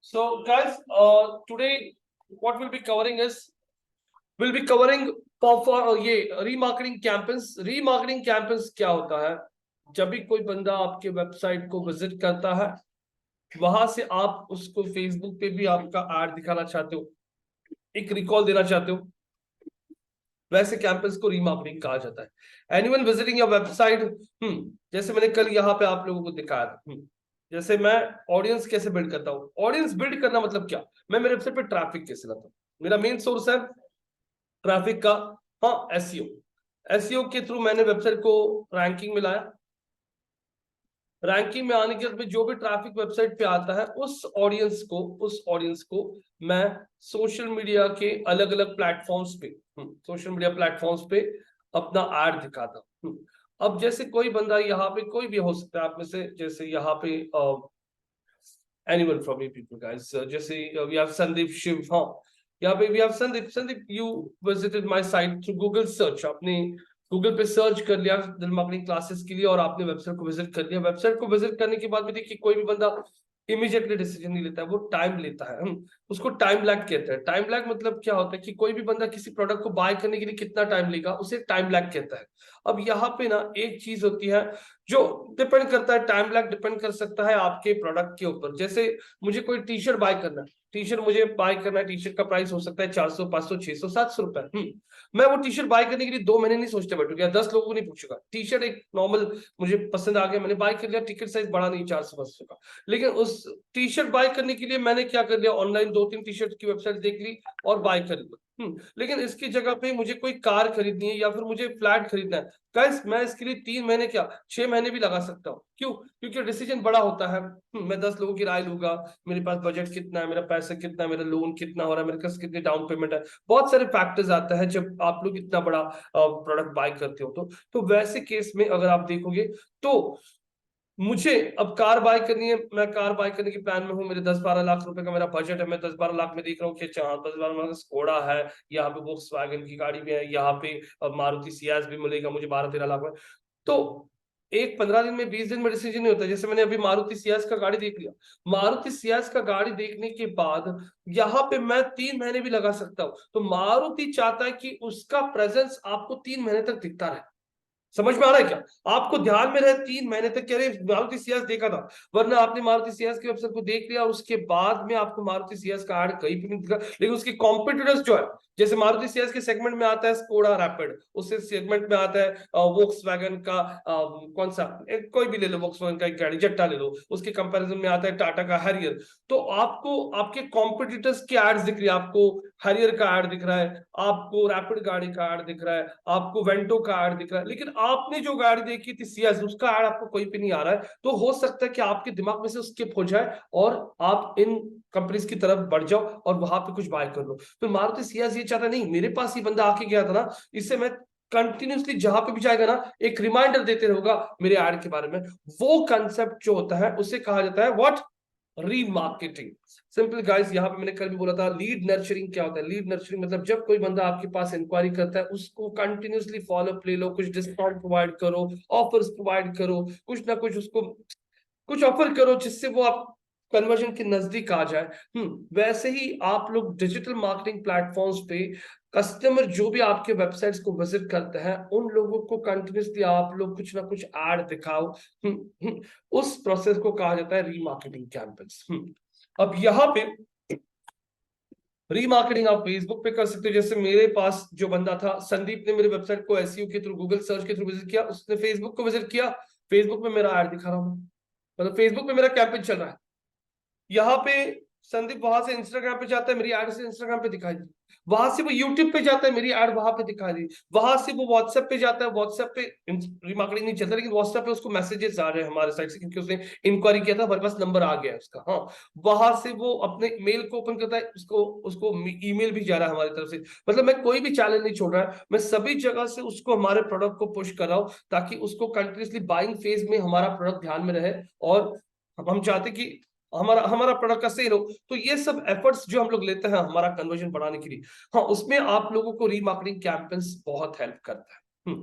So guys, today what we'll be covering is we'll be covering ये remarketing campaigns. Remarketing campaigns क्या होता है? जब भी कोई बंदा आपके वेबसाइट को विजिट करता है, वहां से आप उसको फेसबुक पे भी आपका ऐड दिखाना चाहते हो, एक रिकॉल देना चाहते हो, वैसे कैंपेन्स को रीमार्केटिंग कहा जाता है। एनीवन विजिटिंग योर वेबसाइट, जैसे मैंने कल यहाँ पे आप लोगों को दिखाया था, जैसे मैं ऑडियंस कैसे बिल्ड करता हूँ। ऑडियंस बिल्ड करना मतलब क्या? मैं मेरे वेबसाइट पे ट्रैफिक कैसे लाता हूँ। मेरा मेन सोर्स है ट्रैफिक का, हाँ, एसईओ। एसईओ के थ्रू मैंने वेबसाइट को रैंकिंग में लाया। रैंकिंग में आने के बाद जो भी ट्रैफिक वेबसाइट पे आता है, उस ऑडियंस को मैं सोशल मीडिया के अलग अलग प्लेटफॉर्म्स पे, सोशल मीडिया प्लेटफॉर्म्स पे अपना ऐड दिखाता हूँ। अब जैसे कोई बंदा यहाँ पे, कोई भी हो सकता है आप में से, जैसे यहाँ पे anyone from you people guys, जैसे we have संदीप शिव, हाँ, यहाँ पे we have Sandeep you visited my site through Google search। आपने गूगल पे सर्च कर लिया डिजिटल मार्केटिंग क्लासेस के लिए और आपने वेबसाइट को विजिट कर लिया। वेबसाइट को विजिट करने के बाद भी देखिए, कोई भी बंदा इमीडिएटली डिसीजन नहीं लेता है, वो टाइम लेता है। हम उसको टाइम लैग कहते हैं। टाइम लैग मतलब क्या होता है कि कोई भी बंदा किसी प्रोडक्ट को बाय करने के लिए कितना टाइम लेगा, उसे टाइम लैग कहता है। अब यहाँ पे ना एक चीज होती है जो डिपेंड करता है, टाइम लैग डिपेंड कर सकता है आपके प्रोडक्ट के ऊपर। जैसे मुझे कोई टी शर्ट बाय करना है, टी शर्ट मुझे बाय करना है, टी शर्ट का प्राइस हो सकता है 400, 500, 600, 700 रुपए। मैं वो टी शर्ट बाय करने के लिए 2 महीने नहीं सोचते बैठूंगा, 10 लोगों को नहीं पूछूंगा। टी शर्ट एक नॉर्मल मुझे पसंद आ गया, मैंने बाय कर लिया, टिकट साइज बड़ा नहीं, 400-500 का। लेकिन उस टी शर्ट बाय करने के लिए मैंने क्या कर लिया, ऑनलाइन 2-3 टी शर्ट की वेबसाइट देख ली और बाय कर लिया। लेकिन इसकी जगह पे मुझे कोई कार खरीदनी है या फिर मुझे फ्लैट खरीदना है, गाइस मैं इसके लिए 3 महीने क्या 6 महीने भी लगा सकता हूँ। क्यों? क्योंकि डिसीजन बड़ा होता है। मैं 10 लोगों की राय लूंगा, मेरे पास बजट कितना है, मेरा पैसा कितना है, मेरा लोन कितना हो रहा है, मेरे पास कितनी डाउन पेमेंट है, बहुत सारे फैक्टर्स आते हैं जब आप लोग इतना बड़ा प्रोडक्ट बाय करते हो। तो वैसे केस में अगर आप देखोगे तो मुझे अब कार बाय करनी है, मैं कार बाय करने के प्लान में हूँ, मेरे 10-12 लाख रुपए का मेरा बजट है। मैं 10-12 लाख में देख रहा हूँ कि 10-12 लाख स्कोडा है, यहाँ पे वोक्सवैगन की गाड़ी भी है, यहाँ पे मारुति सियाज भी मिलेगा मुझे 12-13 लाख में। तो एक 15 दिन में 20 दिन में डिसीजन नहीं होता। जैसे मैंने अभी मारुति सियाज का गाड़ी देख लिया, मारुति सियाज का गाड़ी देखने के बाद यहाँ पे मैं 3 महीने भी लगा सकता हूँ। तो मारुति चाहता है कि उसका प्रेजेंस आपको 3 महीने तक दिखता रहे। समझ में आ रहा है क्या? आपको ध्यान में रहे 3 महीने तक। कह रहे मारुति सियाज देखा था, वरना आपने मारुति सियाज की वेबसाइट को देख लिया, उसके बाद में आपको मारुति सियाज का ऐड कहीं भी नहीं दिखा। लेकिन उसके कॉम्पिटिटर्स जो है, जैसे मारुति सियाज के सेगमेंट में आता है स्कोडा रैपिड, उससे सेगमेंट में आता है वोक्सवैगन का कौन सा, कोई भी ले लो, वोक्सवैगन का एक गाड़ी जट्टा ले लो, उसके कंपैरिजन में आता है टाटा का हैरियर। तो आपको आपके कॉम्पिटिटर्स के एड्स दिख रही है, आपको हैरियर का ऐड दिख रहा है, आपको रैपिड गाड़ी का ऐड दिख रहा है, आपको वेंटो का ऐड दिख रहा है, लेकिन आपने जो गाड़ी देखी थी सियाज, उसका ऐड आपको कोई पे नहीं आ रहा है। तो हो सकता है कि आपके दिमाग में से स्किप हो जाए और आप इन कंपनीज की तरफ बढ़ जाओ और वहां पे कुछ बाय कर लो। तो मारुति सियाज ये चाहता नहीं, मेरे पास ये बंदा आके गया था ना, इससे मैं कंटिन्यूसली जहां पे भी जाएगा ना, एक रिमाइंडर देते रहोगा मेरे ऐड के बारे में। वो कंसेप्ट जो होता है उसे कहा जाता है व्हाट, रीमार्केटिंग। सिंपल गाइस, यहाँ पे मैंने कल भी बोला था, लीड नर्चरिंग क्या होता है। लीड नर्चरिंग मतलब जब कोई बंदा आपके पास इंक्वायरी करता है, उसको कंटिन्यूसली फॉलो अप ले लो, कुछ डिस्काउंट प्रोवाइड करो, ऑफर्स प्रोवाइड करो, कुछ ना कुछ उसको कुछ ऑफर करो जिससे वो आप कन्वर्जन के नजदीक आ जाए। वैसे ही आप लोग डिजिटल मार्केटिंग प्लेटफॉर्म्स पे कस्टमर जो भी आपके वेबसाइट्स को विजिट करते हैं, उन लोगों को कंटिन्यूसली आप लोग कुछ ना कुछ ऐड दिखाओ। उस प्रोसेस को कहा जाता है रीमार्केटिंग कैंपेन्स। अब यहाँ पे रीमार्केटिंग आप फेसबुक पे कर सकते हो। जैसे मेरे पास जो बंदा था संदीप ने मेरे वेबसाइट को एसईओ के थ्रू, गूगल सर्च के थ्रू विजिट किया, उसने फेसबुक को विजिट किया, फेसबुक में मेरा ऐड दिखा रहा हूं, मतलब फेसबुक पे मेरा कैंपेन चल रहा है। यहाँ पे संदीप वहां से इंस्टाग्राम पे जाता है, मेरी ऐड से इंस्टाग्राम पे दिखाई दी। वहां से वो यूट्यूब पे जाता है, मेरी ऐड वहां पे दिखाई दी। वहां से वो व्हाट्सएप पे जाता है, व्हाट्सएप पे रीमार्केटिंग नहीं चलता, लेकिन व्हाट्सएप पे उसको मैसेजेस आ रहे हैं हमारे साइड से, क्योंकि उसने इंक्वायरी किया था, हमारे पास नंबर आ गया है उसका। हाँ, वहां से वो अपने मेल को ओपन करता है, उसको उसको ईमेल भी जा रहा है हमारी तरफ से। मतलब मैं कोई भी चैनल नहीं छोड़ रहा है, मैं सभी जगह से उसको हमारे प्रोडक्ट को पुश कर रहा हूँ, ताकि उसको कंटिन्यूसली बाइंग फेज में हमारा प्रोडक्ट ध्यान में रहे। और हम चाहते कि हमारा हमारा प्रोडक्ट का सेल हो। तो ये सब एफर्ट्स जो हम लोग लेते हैं हमारा कन्वर्जन बढ़ाने के लिए, हाँ, उसमें आप लोगों को रीमार्केटिंग कैंपेन्स बहुत हेल्प करता है।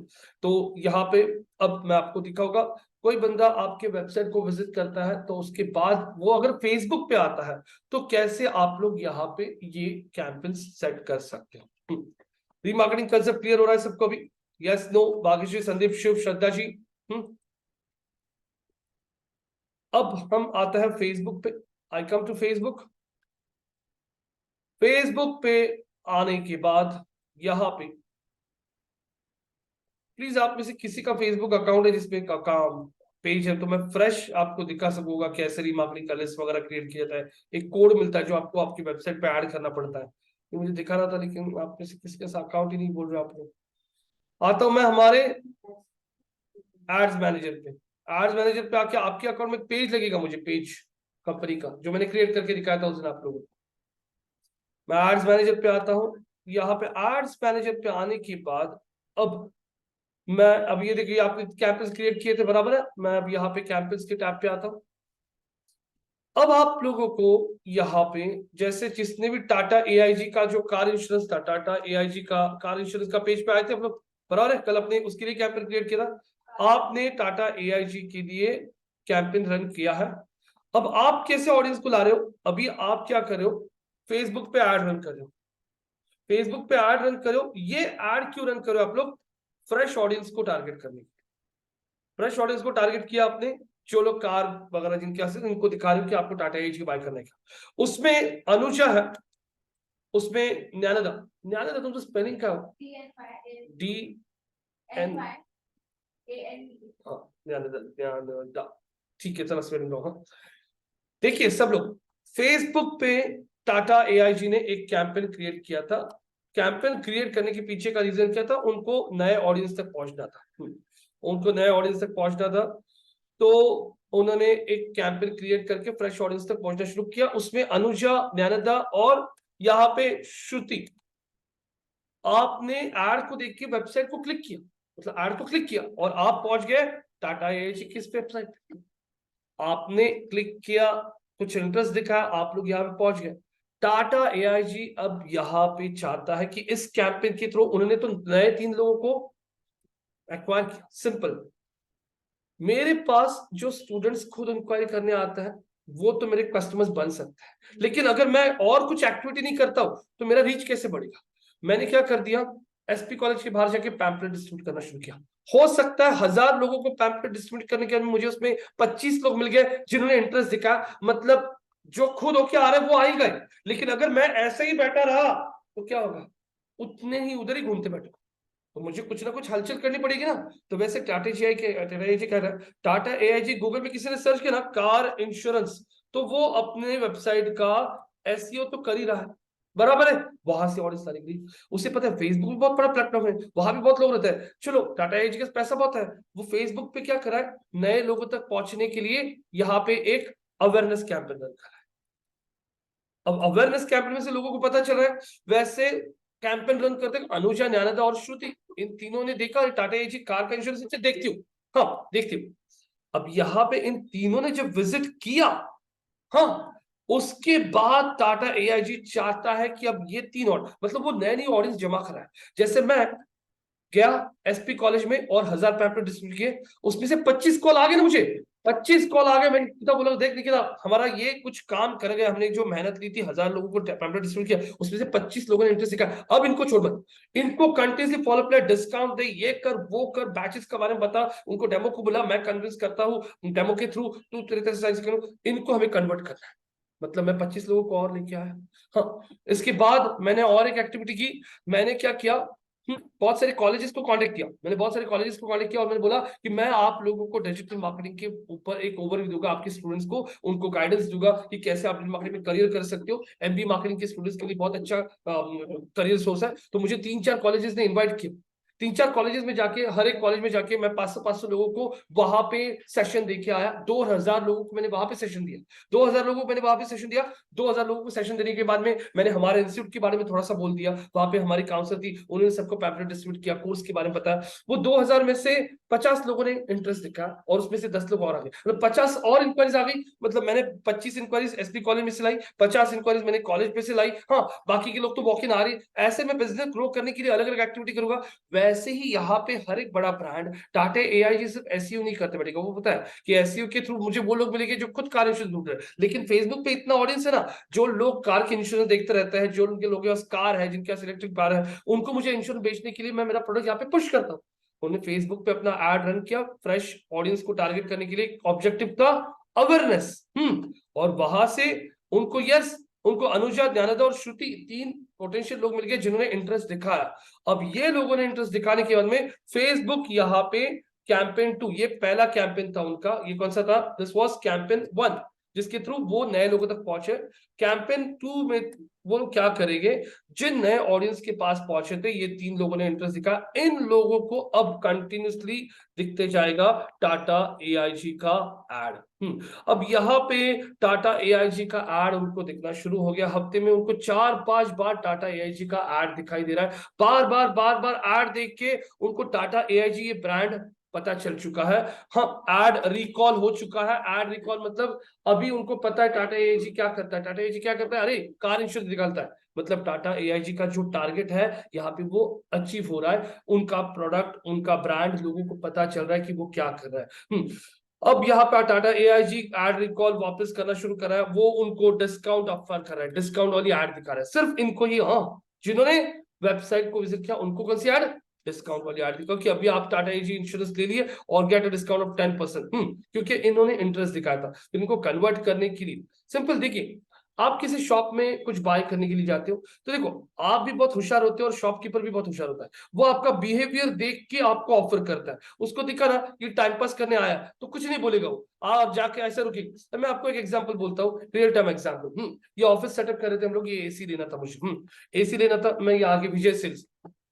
तो यहाँ पे अब मैं आपको दिखाऊंगा कोई बंदा आपके वेबसाइट को विजिट करता है तो उसके बाद वो अगर फेसबुक पे आता है तो कैसे आप लोग यहाँ पे ये कैंपेन सेट कर सकते हो। रीमार्केटिंग कंसेप्ट क्लियर हो रहा है सबको भी? Yes no? भाग्यश्री, संदीप, शिव, श्रद्धा जी। अब हम आता है फेसबुक पे। I come to Facebook. Facebook पे आने के बाद यहाँ पे प्लीज आप में से किसी का फेसबुक अकाउंट है जिसमें का काम पेज है, तो मैं फ्रेश आपको दिखा सकूंगा कैसे रीमार्केटिंग का लिस्ट वगैरह क्रिएट किया जाता है। एक कोड मिलता है जो आपको आपकी वेबसाइट पे ऐड करना पड़ता है। ये मुझे दिखा रहा था लेकिन आप में से किसी का अकाउंट ही नहीं बोल रहे आप लोग। आता हूं मैं हमारे एड्स मैनेजर पे। एड्स मैनेजर पे आके आपके अकाउंट में पेज लगेगा, मुझे पेज कंपनी का जो मैंने क्रिएट करके दिखाया था उस दिन आप लोगों को। मैं एड्स मैनेजर पे आता हूँ। यहाँ पे एड्स मैनेजर पे आने के बाद अब ये देखिए आपने कैंपस क्रिएट किए थे, बराबर है। मैं अब यहाँ पे कैंपस के टैब पे आता हूँ। अब आप लोगों को यहाँ पे जैसे जिसने भी टाटा एआईजी का जो कार इंश्योरेंस था, टाटा एआईजी का कार इंश्योरेंस का पेज पे आए थे हम लोग, बराबर है। कल अपने उसके लिए कैंपेन क्रिएट किया था। आपने टाटा एआईजी के लिए कैंपेन रन किया है। अब आप कैसे ऑडियंस को ला रहे हो? अभी आप क्या कर रहे हो? फेसबुक पे ऐड रन कर रहे हो। फेसबुक पे ऐड रन करो। ये ऐड क्यों रन करो आप लोग? फ्रेश ऑडियंस को टारगेट करने के। फ्रेश ऑडियंस को टारगेट किया आपने, जो लोग कार वगैरह जिनके पास है उनको दिखा रहे हो कि आपको टाटा एज की बाय करने का। उसमें अनुजा है, उसमें ज्ञानदा। ज्ञानदा तुम तो स्पेलिंग का डी एन, ज्ञानदा, ठीक है, चलो स्पेलिंग लो। हाँ देखिए सब लोग, फेसबुक पे टाटा एआईजी ने एक कैंपेन क्रिएट किया था। कैंपेन क्रिएट करने के पीछे का रीजन क्या था? उनको नए ऑडियंस तक पहुंचना था। उनको नए ऑडियंस तक पहुंचना था, तो उन्होंने एक कैंपेन क्रिएट करके फ्रेश ऑडियंस तक पहुंचना शुरू किया। उसमें अनुजा, ज्ञानदा और यहाँ पे श्रुति। आपने एड को देख के वेबसाइट को क्लिक किया, मतलब एड को क्लिक किया और आप पहुंच गए टाटा एआईजी किस वेबसाइट पे। आपने क्लिक किया, कुछ इंटरेस्ट दिखा, आप लोग यहाँ पे पहुंच गए। टाटा एआईजी अब यहाँ पे चाहता है कि इस कैंपेन के थ्रू, उन्होंने तो नए 3 लोगों को एक्वायर किया। सिंपल, मेरे पास जो स्टूडेंट्स खुद इंक्वायरी करने आता है वो तो मेरे कस्टमर्स बन सकते हैं, लेकिन अगर मैं और कुछ एक्टिविटी नहीं करता हूं तो मेरा रीच कैसे बढ़ेगा? मैंने क्या कर दिया, एसपी कॉलेज के बाहर जाके पैम्पलेट डिस्ट्रीब्यूट करना शुरू किया। हो सकता है 1000 लोगों को पैम्पलेट डिस्ट्रीब्यूट करने के बाद मुझे उसमें 25 लोग मिल गए जिन्होंने इंटरेस्ट दिखाया। मतलब जो खुद होके आ रहे वो आ ही गए, लेकिन अगर मैं ऐसे ही बैठा रहा तो क्या होगा? उतने ही उधर ही घूमते बैठे। तो मुझे कुछ ना कुछ हलचल करनी पड़ेगी ना। तो वैसे टाटा एआईजी कह रहा है, टाटा एआईजी गूगल में किसी ने सर्च किया ना कार इंश्योरेंस, तो वो अपने वेबसाइट का एसईओ तो कर ही रहा है, बराबर है। वहां से ऑडियंस सारी गई। उसे पता है फेसबुक भी बहुत बड़ा प्लेटफॉर्म है, वहां भी बहुत लोग रहते हैं। चलो टाटा एआईजी के पैसा बहुत है, वो फेसबुक पे क्या करा है, नए लोगों तक पहुंचने के लिए यहाँ पे एक अवेयरनेस कैंपेन रन करा है। अब अवेयरनेस कैंपेन में से लोगों को पता चल रहा है। वैसे कैंपेन रन करते अनुजा, ज्ञानदा और श्रुति, इन तीनों ने देखा टाटा एजी कार का इंश्योरेंस देखती हूँ, हाँ देखती हूँ। अब यहाँ पे इन तीनों ने जब विजिट किया, हाँ उसके बाद टाटा एआईजी चाहता है कि अब ये 3 और मतलब वो नए नई ऑडियंस जमा कराए। जैसे मैं गया एसपी कॉलेज में और 1000 पैम्पलेट डिस्ट्रीब्यूट किए, उसमें से 25 कॉल आ गए ना मुझे, 25 कॉल आ गए। मैंने कितना बोला, देख निकिता हमारा ये कुछ काम कर गए, हमने जो मेहनत की थी 1000 लोगों को पैम्पलेट डिस्ट्रीब्यूट किया, उसमें से 25 लोगों ने इंटरेस्ट दिखाया। अब इनको छोड़ मत, इनको कंटिन्यूसली फॉलो अप, डिस्काउंट दे, ये कर वो कर, बैचेस के बारे में बता, उनको डेमो को बुला, मैं कन्विंस करता हूँ डेमो के थ्रू, तू तेरे तरह से करूं, इनको हमें कन्वर्ट करना है। मतलब मैं 25 लोगों को और लेके आया। हाँ इसके बाद मैंने और एक एक्टिविटी की। मैंने क्या किया, बहुत सारे कॉलेजेस को कांटेक्ट किया। मैंने बहुत सारे कॉलेजेस को कांटेक्ट किया और मैंने बोला कि मैं आप लोगों को डिजिटल मार्केटिंग के ऊपर एक ओवरव्यू दूंगा, आपके स्टूडेंट्स को उनको गाइडेंस दूंगा कि कैसे आप डिजिटल मार्केटिंग में करियर कर सकते हो। एमबी मार्केटिंग के स्टूडेंट्स के लिए बहुत अच्छा करियर सोर्स है। तो मुझे 3-4 कॉलेजेस ने इन्वाइट किया। 3-4 कॉलेजेस में जाके, हर एक कॉलेज में जाके मैं 500 लोगों को वहां पे सेशन देके आया। 2000 लोगों को मैंने वहां पे सेशन दिया। 2000 लोगों को मैंने वहां पे सेशन दिया। 2000 लोगों को सेशन देने के बाद में मैंने हमारे इंस्टीट्यूट के बारे में थोड़ा सा बोल दिया। वहां पे हमारी काउंसलर थी, उन्होंने सबको पैम्पलेट डिस्ट्रीब्यूट किया, कोर्स के बारे में बताया। वो 2000 में से 50 लोगों ने इंटरेस्ट दिखाया और उसमें से 10 लोग और आ गए, मतलब 50 और इंक्वायरीज आ गई। मतलब मैंने 25 इंक्वायरीज एसपी कॉलेज में से लाई, 50 इंक्वायरीज मैंने कॉलेज पे से लाई। हाँ बाकी के लोग तो वॉक इन आ रही। ऐसे मैं बिजनेस ग्रो करने के लिए अलग अलग एक्टिविटी करूंगा। वैसे वैसे ही यहाँ पे हर एक बड़ा ब्रांड टाटा एआईजी सिर्फ एसईओ नहीं करते बैठेगा। वो पता है कि एसईओ के थ्रू मुझे वो लोग मिलेंगे जो खुद कार इंश्योरेंस ढूंढ रहे हैं, लेकिन फेसबुक पे इतना ऑडियंस है ना, जो लोग कार की इंश्योरेंस देखते रहते हैं, जो उनके लोगों के पास कार है, जिनके पास इलेक्ट्रिक कार है, उनको मुझे इंश्योरेंस बेचने के लिए मैं मेरा प्रोडक्ट यहाँ पे पुश करता हूँ। उन्होंने फेसबुक पे अपना एड रन किया, फ्रेश ऑडियंस को टारगेट करने के लिए। ऑब्जेक्टिव था अवेयरनेस। और वहां से उनको उनको अनुजा, ज्ञानदा और श्रुति, 3 पोटेंशियल लोग मिल गए जिन्होंने इंटरेस्ट दिखाया। अब ये लोगों ने इंटरेस्ट दिखाने के बाद में फेसबुक यहाँ पे कैंपेन 2, ये पहला कैंपेन था उनका। ये कौन सा था? दिस वाज कैंपेन 1, जिसके थ्रू वो नए लोगों तक पहुंचे। कैंपेन 2 में वो क्या करेंगे? जिन नए ऑडियंस के पास पहुंचे थे, ये 3 लोगों ने इंटरेस्ट दिखा, इन लोगों को अब कंटिन्यूसली दिखते जाएगा टाटा एआईजी का एड। अब यहाँ पे टाटा एआईजी का एड उनको दिखना शुरू हो गया। हफ्ते में उनको 4-5 बार टाटा एआईजी का एड दिखाई दे रहा है। बार बार एड देख के उनको टाटा एआईजी ये ब्रांड पता चल चुका है। हाँ, एड रिकॉल हो चुका है। एड रिकॉल मतलब अभी उनको पता है टाटा एआईजी क्या करता है। टाटा एआईजी क्या करता है? अरे, कार इंश्योरेंस निकालता है। मतलब टाटा एआईजी का जो टारगेट है यहाँ पे वो अचीव हो रहा है। उनका प्रोडक्ट, उनका ब्रांड लोगों को पता चल रहा है कि वो क्या कर रहा है। अब यहाँ पे टाटा एआईजी एड रिकॉल वापस करना शुरू कर रहा है। वो उनको डिस्काउंट ऑफर कर रहा है, डिस्काउंट वाली एड दिखा रहा है सिर्फ इनको ही। हाँ, जिन्होंने वेबसाइट को विजिट किया उनको कौन सी एड? डिस्काउंट वाली एड दिखाओ कि अभी आप टाटा एजी इंश्योरेंस ले लिए और गेट अ डिस्काउंट ऑफ 10%। क्योंकि इन्होंने इंटरेस्ट दिखाया था इनको कन्वर्ट करने के लिए। सिंपल देखिए, आप किसी शॉप में कुछ बाय करने के लिए जाते हो, तो देखो, आप भी बहुत होशियार होते हो और शॉपकीपर भी बहुत होशियार होता है। वो आपका बिहेवियर देख के आपको ऑफर करता है। उसको दिखा ना ये टाइम पास करने आया, तो कुछ नहीं बोलेगा वो। आप जाके ऐसे रुके। तो मैं आपको एक एग्जांपल बोलता हूँ, रियल टाइम एग्जांपल। ये ऑफिस सेटअप कर रहे थे हम लोग, ये एसी लेना था मुझे। एसी लेना था। मैं ये आगे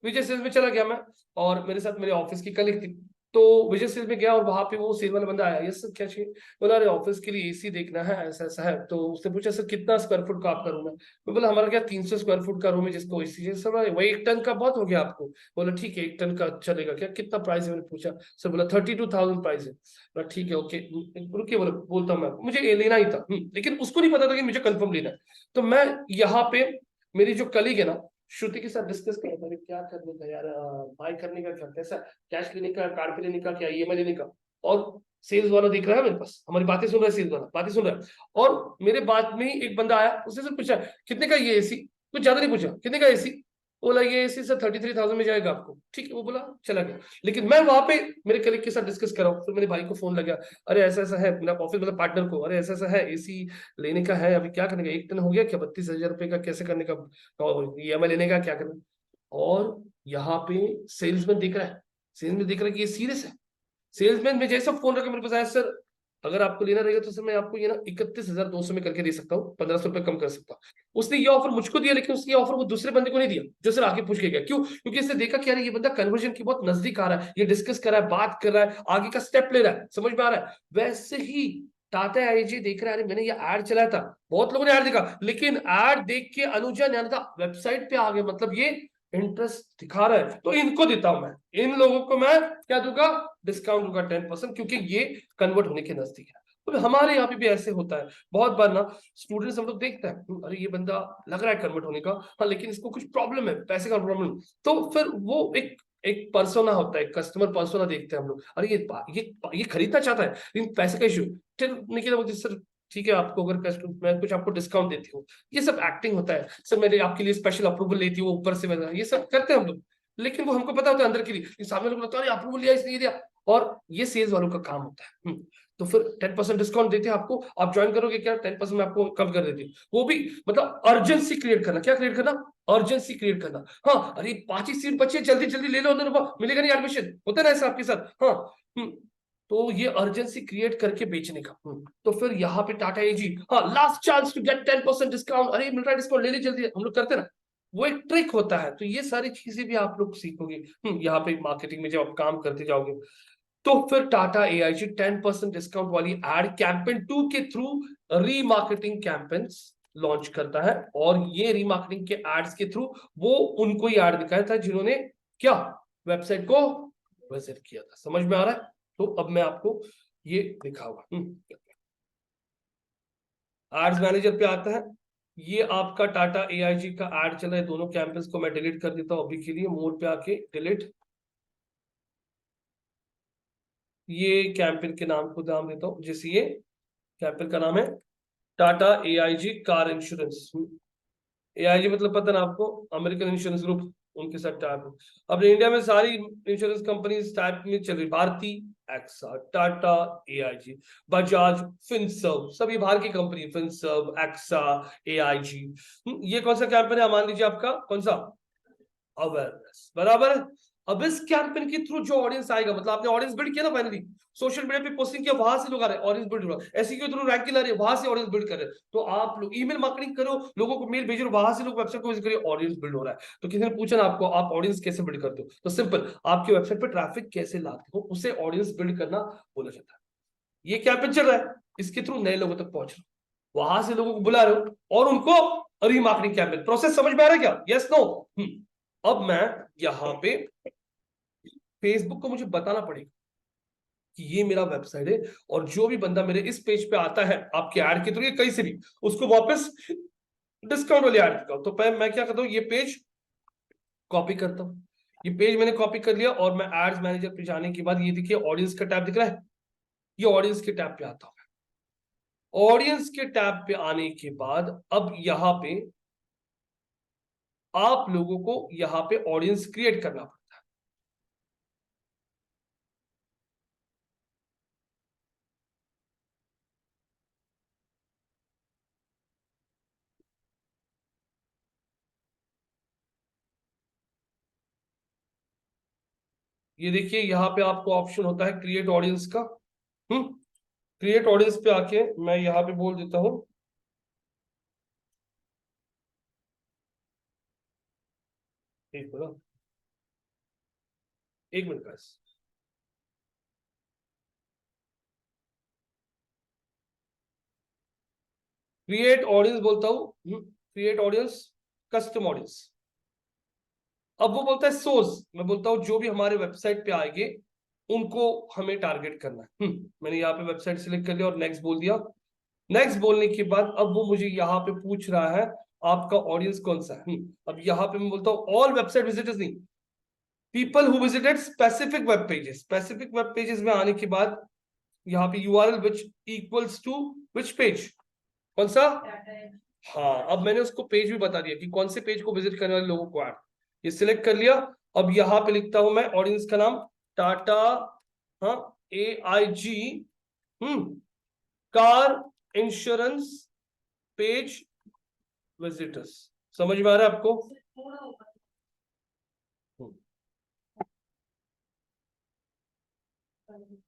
विजय सेल्स में चला गया मैं, और मेरे साथ मेरे ऑफिस की कलीग थी। तो विजय सेल्स में गया और वहां पे वो सेल वाला बंदा आया, यस सर क्या चाहिए? बोला अरे ऑफिस के लिए एसी देखना है, ऐसा ऐसा है। तो उसने पूछा सर कितना स्क्वायर फुट का आपका रूम है? मैं बोला हमारा क्या 300 स्क्वायर फुट का रूम है जिसको एसी चाहिए। सर वही 1 टन का बहुत हो गया आपको। बोला ठीक है 1 टन का चलेगा क्या? कितना प्राइस है? मैंने पूछा। सर बोला 32,000 प्राइस है। बोला ठीक है ओके, रुकिए, बोला बोलता हूँ मैं आपको, मुझे ये लेना ही था। लेकिन उसको नहीं पता था कि मुझे कंफर्म लेना है। तो मैं यहाँ पे मेरी जो कलीग है ना श्रुति के साथ डिस्कस कर रहा था क्या करने का यार, बाय करने का क्या, कैसा, कैश लेने का, कार्ड पे लेने का, क्या ईएमआई लेने का। और सेल्स वाला दिख रहा है मेरे पास, हमारी बातें सुन रहा है, सेल्स वाला बातें सुन रहा है। और मेरे बाद में ही एक बंदा आया, उसने से पूछा कितने का ये एसी? कुछ ज्यादा नहीं पूछा, कितने का एसी? बोला ये एसी सर 33,000 में जाएगा आपको। ठीक है, वो बोला चला गया। लेकिन मैं वहां पे मेरे कलीग के साथ डिस्कस कर रहा हूँ। फिर मेरे भाई को फोन लगा, अरे ऐसा ऐसा है, मेरा ऑफिस मतलब पार्टनर को, अरे ऐसा ऐसा है, एसी लेने का है, अभी क्या करने का, 1 टन हो गया क्या, 32,000 रुपए का कैसे करने का, ईएमआई लेने का क्या करना। और यहाँ पे सेल्समैन दिख रहा है, सेल्समैन दिख रहा है कि ये सीरियस है। सेल्समैन में जैसा फोन रखा मेरे पास आया, सर अगर आपको लेना रहेगा तो सर मैं आपको ये ना 31,200 में करके दे सकता हूँ, 1,500 रुपए कम कर सकता हूँ। उसने ये ऑफर मुझको दिया, लेकिन उसने ये ऑफर वो दूसरे बंदे को नहीं दिया जो सर आगे पूछ के गया। क्यों? क्योंकि इसने देखा कि यार ये बंदा कन्वर्जन की बहुत नजदीक आ रहा है, ये डिस्कस कर रहा है, बात कर रहा है, आगे का स्टेप ले रहा है, समझ में आ रहा है। वैसे ही टाटा आईजी देख रहा है, अरे मैंने ये एड चलाया था, बहुत लोगों ने एड देखा, लेकिन एड देख के अनुजा ज्ञानदा वेबसाइट पे आ गए, मतलब ये इंटरेस्ट दिखा रहा है, तो इनको देता हूं मैं, इन लोगों को मैं क्या दूंगा? डिस्काउंट दूंगा 10%, क्योंकि ये कन्वर्ट होने के नजदीक है। तो हमारे यहाँ पे भी ऐसे होता है बहुत बार ना, स्टूडेंट्स हम लोग देखते हैं, अरे ये बंदा लग रहा है कन्वर्ट होने का, हाँ लेकिन इसको कुछ प्रॉब्लम है, पैसे का प्रॉब्लम। तो फिर वो एक एक पर्सोना होता है, कस्टमर पर्सोना देखते हैं हम लोग, अरे ये खरीदना चाहता है लेकिन पैसे का इशू। फिर निकल बोलते सर ठीक है, आपको अगर मैं कुछ आपको डिस्काउंट देती हूँ। ये सब एक्टिंग होता है सर, मैंने आपके लिए स्पेशल अप्रूवल लेती हूँ ऊपर से, ये सब करते हैं हम लोग। लेकिन वो हमको पता होता है अंदर के लिए, सामने लोग बोलते हैं अरे अप्रूवल लिया इसने, ये दिया। और ये सेल्स वालों का काम होता है। तो फिर 10% डिस्काउंट देते हैं आपको, आप ज्वाइन करोगे क्या? 10% में आपको कम कर देती है। वो भी मतलब अर्जेंसी क्रिएट करना, क्या क्रिएट करना? अर्जेंसी क्रिएट करना। हाँ अरे 5 ही सीट बची है, जल्दी जल्दी ले लो, मिलेगा नहीं एडमिशन, होता है ना ऐसा आपके साथ। हाँ। तो ये अर्जेंसी क्रिएट करके बेचने का। तो फिर यहाँ पे टाटा एजी, हाँ last chance to get 10% discount, अरे मिल रहा है डिस्काउंट, ले ली जल्दी, हम लोग करते ना। वो एक ट्रिक होता है। तो ये सारी चीजें भी आप लोग सीखोगे यहाँ पे मार्केटिंग में जब आप काम करते जाओगे। तो फिर टाटा एआईजी 10% डिस्काउंट वाली एड कैंपेन 2 के थ्रू रीमार्केटिंग कैंपेन्स लॉन्च करता है। और ये रीमार्केटिंग के एड्स के थ्रू वो उनको ही एड दिखाया था जिन्होंने क्या वेबसाइट को विजिट किया था। समझ में आ रहा है? तो अब मैं आपको ये दिखाऊंगा। एड्स मैनेजर पे आता है, ये आपका टाटा एआईजी का एड चला है, दोनों कैंपेन्स को मैं डिलीट कर देता हूं अभी के लिए, मोड पे आके डिलीट। ये कैंपेन के नाम को नाम देता हूं, जैसे ये कैंपेन का नाम है Tata AIG car insurance. AIG मतलब पता ना आपको, अमेरिकन इंश्योरेंस ग्रुप, उनके साथ टाइप। अब इंडिया में सारी इंश्योरेंस कंपनी टाइप में चल रही, भारती, एक्सा, टाटा, AIG, बजाज फिनसर्व, सभी बाहर की कंपनी, फिनसर्व, एक्सा, AIG। ये कौन सा कैंपेन है मान लीजिए आपका, कौन सा, अवेयरनेस, बराबर है। अब इस कैंपेन के थ्रू जो ऑडियंस आएगा, मतलब आपने ऑडियंस बिल्ड किया ना फाइनली, सोशल मीडिया पे पोस्टिंग किया, वहां से लोग आ रहे हैं, ऑडियंस बिल्ड हो रहा है, ऐसे क्यों थ्रू रैंकिंग आ रही है, वहां से ऑडियंस बिल्ड कर रहे हैं। तो आप लोग ईमेल मार्केटिंग करो, लोगों को मेल भेजो, वहां से लोग वेबसाइट को विजिट करिए, ऑडियंस बिल्ड हो रहा है। तो किसी ने पूछा ना आपको, आप ऑडियंस कैसे बिल्ड करते हो, तो सिंपल, आपके वेबसाइट पर ट्रैफिक कैसे लाते हो, उसे ऑडियंस बिल्ड करना बोला जाता है। ये कैंपेन चल रहा है, इसके थ्रू नए लोगों तक पहुंच रहे हो, वहां से लोगों को बुला रहे हो और उनको रीमार्केटिंग कैंपेन। प्रोसेस समझ में आ रहा है क्या, यस नो? अब मैं यहाँ पे फेसबुक को मुझे बताना पड़ेगा कि ये मेरा वेबसाइट है, और जो भी बंदा मेरे इस पेज पे आता है आपके ऐड के थ्रू, ये कहीं से भी, उसको वापस डिस्काउंट वाली ऐड दिखाओ। तो पहले मैं क्या करता हूँ, ये पेज कॉपी करता हूँ। ये पेज मैंने कॉपी कर लिया, और मैं एड्स मैनेजर पे जाने के बाद, ये देखिए ऑडियंस का टैब दिख रहा है, ये ऑडियंस के टैब पे आता हूँ। ऑडियंस के टैब पे आने के बाद अब यहाँ पे आप लोगों को यहाँ पे ऑडियंस क्रिएट करना पड़ता है। ये देखिए यहाँ पे आपको ऑप्शन होता है क्रिएट ऑडियंस का। क्रिएट ऑडियंस पे आके मैं यहाँ पे बोल देता हूँ, एक मिनट, एक मिनट का, क्रिएट ऑडियंस बोलता हूँ, क्रिएट ऑडियंस, कस्टम ऑडियंस। अब वो बोलता है सोर्स, मैं बोलता हूँ जो भी हमारे वेबसाइट पे आएंगे उनको हमें टारगेट करना है। मैंने यहाँ पे वेबसाइट सिलेक्ट कर लिया और नेक्स्ट बोल दिया। नेक्स्ट बोलने के बाद अब वो मुझे यहाँ पे पूछ रहा है आपका ऑडियंस कौन सा है। अब यहाँ पे मैं बोलता हूँ ऑल वेबसाइट विजिटर्स नहीं, people who visited specific web pages. Specific web pages में आने के बाद यहाँ पे URL which equals to which page, कौन सा, हाँ। अब मैंने उसको पेज भी बता दिया कि कौन से पेज को विजिट करने वाले लोगों को ऐड, ये सिलेक्ट कर लिया। अब यहाँ पे लिखता हूं मैं ऑडियंस का नाम, टाटा, हाँ, AIG, car insurance page visitors. समझ में आ रहा है आपको? हम्म,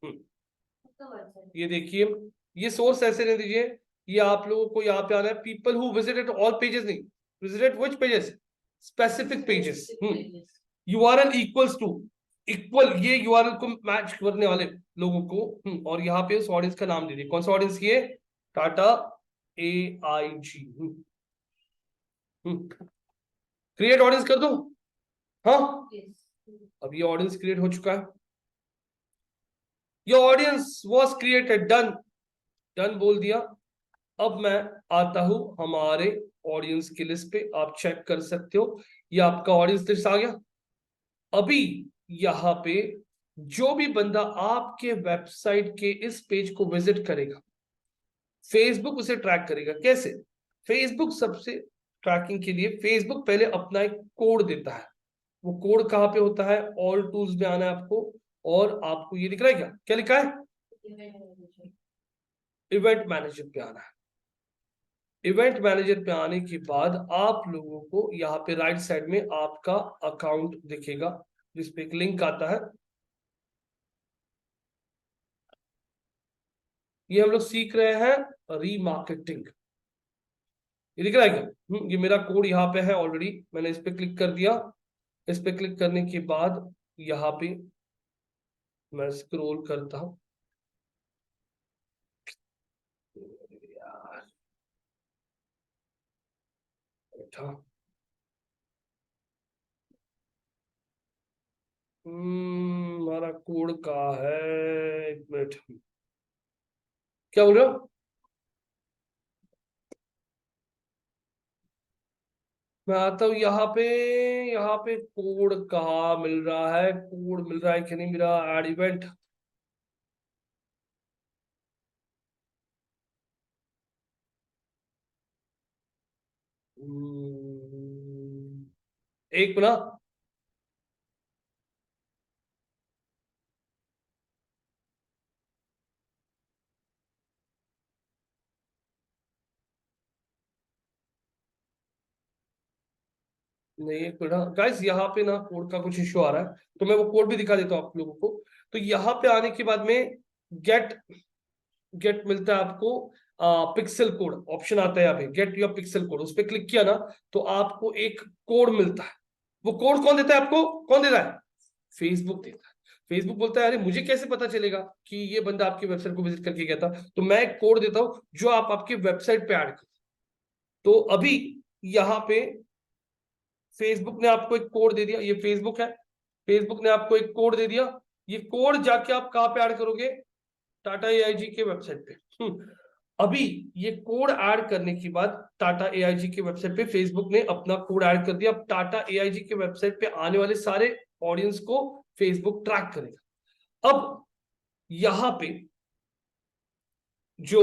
हम्म। ये देखिए, ये सोर्स ऐसे नहीं दीजिए, ये आप लोगों को यहाँ पे आना है people who visited all pages नहीं, visited which pages, specific pages. URL equals to, equal, ये URL को मैच करने वाले लोगों को। और यहाँ पे उस ऑडियंस का नाम दीजिए, कौन सा ऑडियंस, ये टाटा AIG। क्रिएट ऑडियंस कर दो, हाँ। अब ये ऑडियंस क्रिएट हो चुका है, ये audience was created, done, done बोल दिया। अब मैं आता हूं हमारे ऑडियंस की लिस्ट पे, आप चेक कर सकते हो, ये आपका ऑडियंस लिस्ट आ गया। अभी यहाँ पे जो भी बंदा आपके वेबसाइट के इस पेज को विजिट करेगा, फेसबुक उसे ट्रैक करेगा। कैसे? फेसबुक सबसे ट्रैकिंग के लिए फेसबुक पहले अपना एक कोड देता है। वो कोड कहाँ पे होता है, ऑल टूल्स में आना है आपको, और आपको ये दिख रहा है क्या, क्या लिखा है, इवेंट मैनेजर पे आना है। इवेंट मैनेजर पे आने के बाद आप लोगों को यहाँ पे राइट साइड में आपका अकाउंट दिखेगा, जिसपे एक लिंक आता है। ये हम लोग सीख रहे हैं रीमार्केटिंग, ये दिख रहा है क्या, ये मेरा कोड यहाँ पे है ऑलरेडी, मैंने इस पे क्लिक कर दिया। इस पे क्लिक करने के बाद यहाँ पे मैं स्क्रॉल करता हूँ, यार बैठा, हमारा कोड कहाँ है, एक मिनट, क्या बोल रहे हो? मैं आता हूँ यहाँ पे, यहाँ पे कोड कहाँ मिल रहा है, कोड मिल रहा है कि नहीं मिल रहा, एड इवेंट, एक ना नहीं, एक मिनट गाइस, यहाँ पे ना कोड का कुछ इश्यू आ रहा है, तो मैं वो कोड भी दिखा देता हूँ आप लोगों को। तो यहाँ पे आने के बाद में गेट गेट मिलता है आपको, पिक्सल कोड ऑप्शन आता है यहाँ पे, गेट योर पिक्सल कोड, उस पर क्लिक किया ना तो आपको एक कोड मिलता है। वो कोड कौन देता है आपको? कौन देता है? फेसबुक देता है। फेसबुक बोलता है अरे मुझे कैसे पता चलेगा कि ये बंदा आपकी वेबसाइट को विजिट करके गया था, तो मैं एक कोड देता हूं जो आप आपकी वेबसाइट पे ऐड करो। तो अभी यहाँ पे फेसबुक ने आपको एक कोड दे दिया, ये फेसबुक है, फेसबुक ने आपको एक कोड दे दिया। ये कोड जाके आप कहाँ पे ऐड करोगे? टाटा एआईजी के वेबसाइट पे। अभी ये कोड ऐड करने के बाद टाटा एआईजी के वेबसाइट पे फेसबुक ने अपना कोड ऐड कर दिया। अब टाटा एआईजी के वेबसाइट पे आने वाले सारे ऑडियंस को फेसबुक ट्रैक करेगा। अब यहां पे जो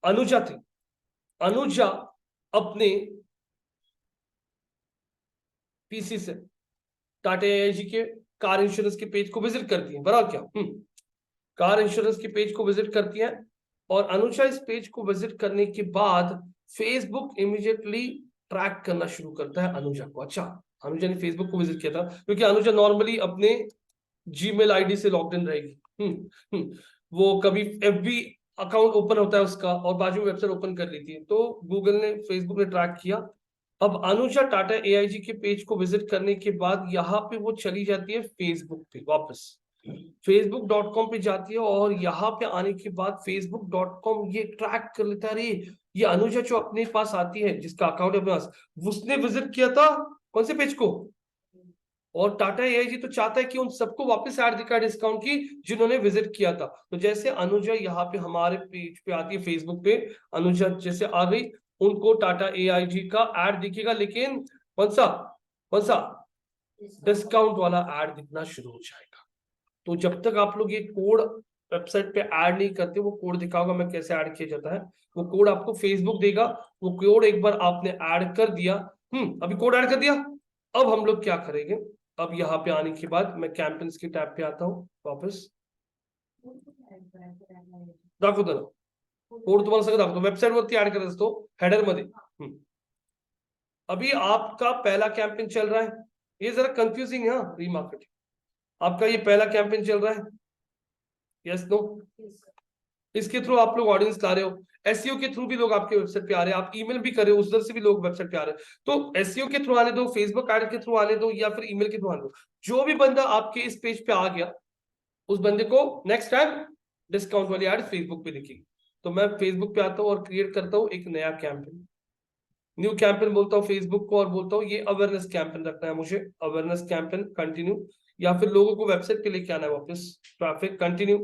अनुजा थी, अनुजा अपने पीसी से टाटा एआईजी के कार इंश्योरेंस के पेज को विजिट करती है, बराबर क्या? कार इंश्योरेंस के पेज को विजिट करती है, और अनुजा इस पेज को विजिट करने के बाद फेसबुक इमीडिएटली ट्रैक करना शुरू करता है अनुजा को। अच्छा, अनुजा ने फेसबुक को विजिट किया था क्योंकि अनुजा नॉर्मली अपने जीमेल आईडी से लॉग्ड इन रहेगी। वो कभी एफबी अकाउंट ओपन होता है उसका और बाजू में वेबसाइट ओपन कर लेती है, तो गूगल ने, फेसबुक ने ट्रैक किया। अब अनुजा टाटा एआईजी के पेज को विजिट करने के बाद यहाँ पे वो चली जाती है फेसबुक पे वापस, facebook.com पे जाती है, और यहाँ पे आने के बाद facebook.com ये ट्रैक कर लेता है, अरे ये अनुजा जो अपने पास आती है, जिसका अकाउंट है अपने पास, उसने विजिट किया था कौन से पेज को? और टाटा एआईजी तो चाहता है कि उन सबको वापस ऐड दिखाए डिस्काउंट की जिन्होंने विजिट किया था। तो जैसे अनुजा यहाँ पे हमारे पेज पे आती है फेसबुक पे, अनुजा जैसे आ गई, उनको टाटा एआईजी का ऐड दिखेगा, लेकिन कौन सा डिस्काउंट वाला ऐड दिखना शुरू हो जाएगा। तो जब तक आप लोग ये कोड वेबसाइट पे ऐड नहीं करते, वो कोड दिखाऊंगा मैं कैसे ऐड किया जाता है, वो कोड आपको फेसबुक देगा। वो कोड एक बार आपने ऐड कर दिया, अभी कोड ऐड कर दिया, अब हम लोग क्या करेंगे? अब यहाँ पे आने के बाद मैं कैंपेन्स की टैब पे आता हूँ वापस, दाखवतो ना कोड तुम्हाला सगळं दाखवतो, वेबसाइट वरती ऍड करत असतो हेडर मध्ये। अभी आपका पहला कैंपेन चल रहा है, ये जरा कंफ्यूजिंग है रीमार्केटिंग, आपका ये पहला कैंपेन चल रहा है, यस नो? इसके थ्रू आप लोग ऑडियंस ला रहे हो, एसईओ के थ्रू भी लोग आपके वेबसाइट पे आ रहे हैं, आप ईमेल भी कर रहे हो, उधर से भी लोग वेबसाइट पे आ रहे हैं। तो एसईओ के थ्रू आने दो, फेसबुक ऐड के थ्रू आने दो, या फिर ईमेल के थ्रू आने दो, जो भी बंदा आपके इस पेज पे आ गया उस बंदे को नेक्स्ट टाइम डिस्काउंट वाली एड फेसबुक पे दिखेगी। तो मैं फेसबुक पे आता हूँ और क्रिएट करता हूँ एक नया कैंपेन, न्यू कैंपेन बोलता हूँ फेसबुक को, और बोलता हूँ ये अवेयरनेस कैंपेन रखना है मुझे, अवेयरनेस कैंपेन कंटिन्यू, या फिर लोगों को वेबसाइट पे लेके आना है वापस, ट्रैफिक कंटिन्यू,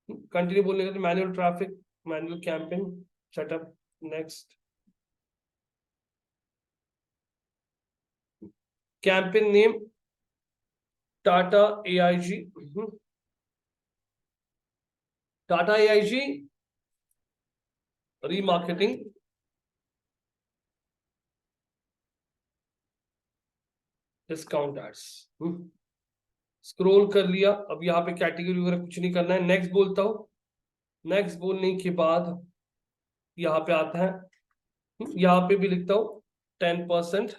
कंटिन्यू बोलने का, manual traffic, manual campaign setup, next campaign name Tata AIG, Tata AIG remarketing discount ads, scroll कर लिया। अब यहाँ पे कैटेगरी वगैरह कुछ नहीं करना है, नेक्स्ट बोलता हूँ। नेक्स्ट बोलने के बाद यहाँ पे आता है, यहाँ पे भी लिखता हूँ 10%,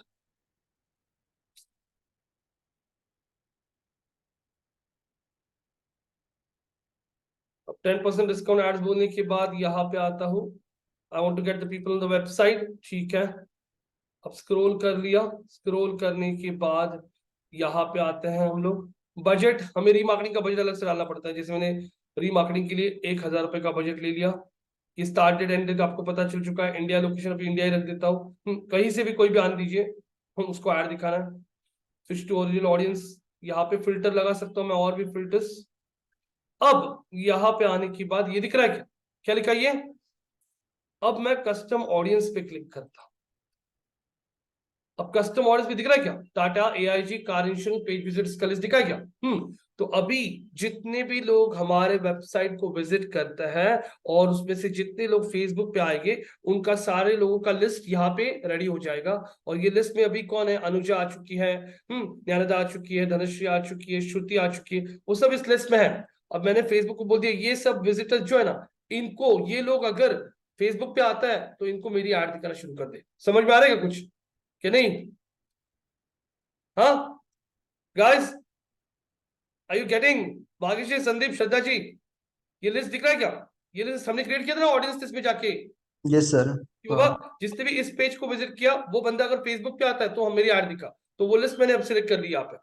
अब 10% डिस्काउंट एड्स बोलने के बाद यहाँ पे आता हूँ, I want to get the people on the website, ठीक है। अब स्क्रॉल कर लिया, स्क्रॉल करने के बाद यहाँ पे आते हैं हम लोग, बजट, हमें रीमार्केटिंग का बजट अलग से डालना पड़ता है, जैसे मैंने रीमार्केटिंग के लिए 1000 रुपए का बजट ले लिया। कि स्टार्ट डेट एंड डेट आपको पता चल चुका है, इंडिया लोकेशन पे इंडिया ही रख देता हूँ, कहीं से भी कोई भी आने दीजिए, उसको ऐड दिखाना है। स्विच टू ओरिजिनल ऑडियंस, यहाँ पे फिल्टर लगा सकता हूँ मैं, और भी फिल्टर्स। अब यहाँ पे आने के बाद ये दिख रहा है क्या, क्या लिखा ये? अब मैं कस्टम ऑडियंस पे क्लिक करता हूँ, अब कस्टम ऑडियंस भी दिख रहा है क्या? Tata AIG car insurance page visits का लिस्ट दिखा है क्या? तो अभी जितने भी लोग हमारे वेबसाइट को विजिट करते हैं और उसमें से जितने लोग फेसबुक पे आएंगे, उनका सारे लोगों का लिस्ट यहाँ पे रेडी हो जाएगा। और ये लिस्ट में अभी कौन है, अनुजा आ चुकी है, ज्ञानदा आ चुकी है, धनश्री आ चुकी है, श्रुति आ चुकी है, वो सब इस लिस्ट में है। अब मैंने फेसबुक को बोल दिया ये सब विजिटर्स जो है ना, इनको, ये लोग अगर फेसबुक पे आता है तो इनको मेरी ऐड दिखाना शुरू कर दे। समझ में आ रहा है कुछ कि नहीं? हाँ गाइस, आर यू गेटिंग? भाग्य जी, संदीप, श्रद्धा जी, ये लिस्ट दिख रहा है क्या? ये लिस्ट हमने क्रिएट किया था ना ऑडियंस लिस्ट में जाके, यस सर। कि बाबा जिसने भी इस पेज को विजिट किया वो बंदा अगर फेसबुक पे आता है तो हम मेरी ऐड दिखा। तो वो लिस्ट मैंने अब सिलेक्ट कर ली यहाँ पे।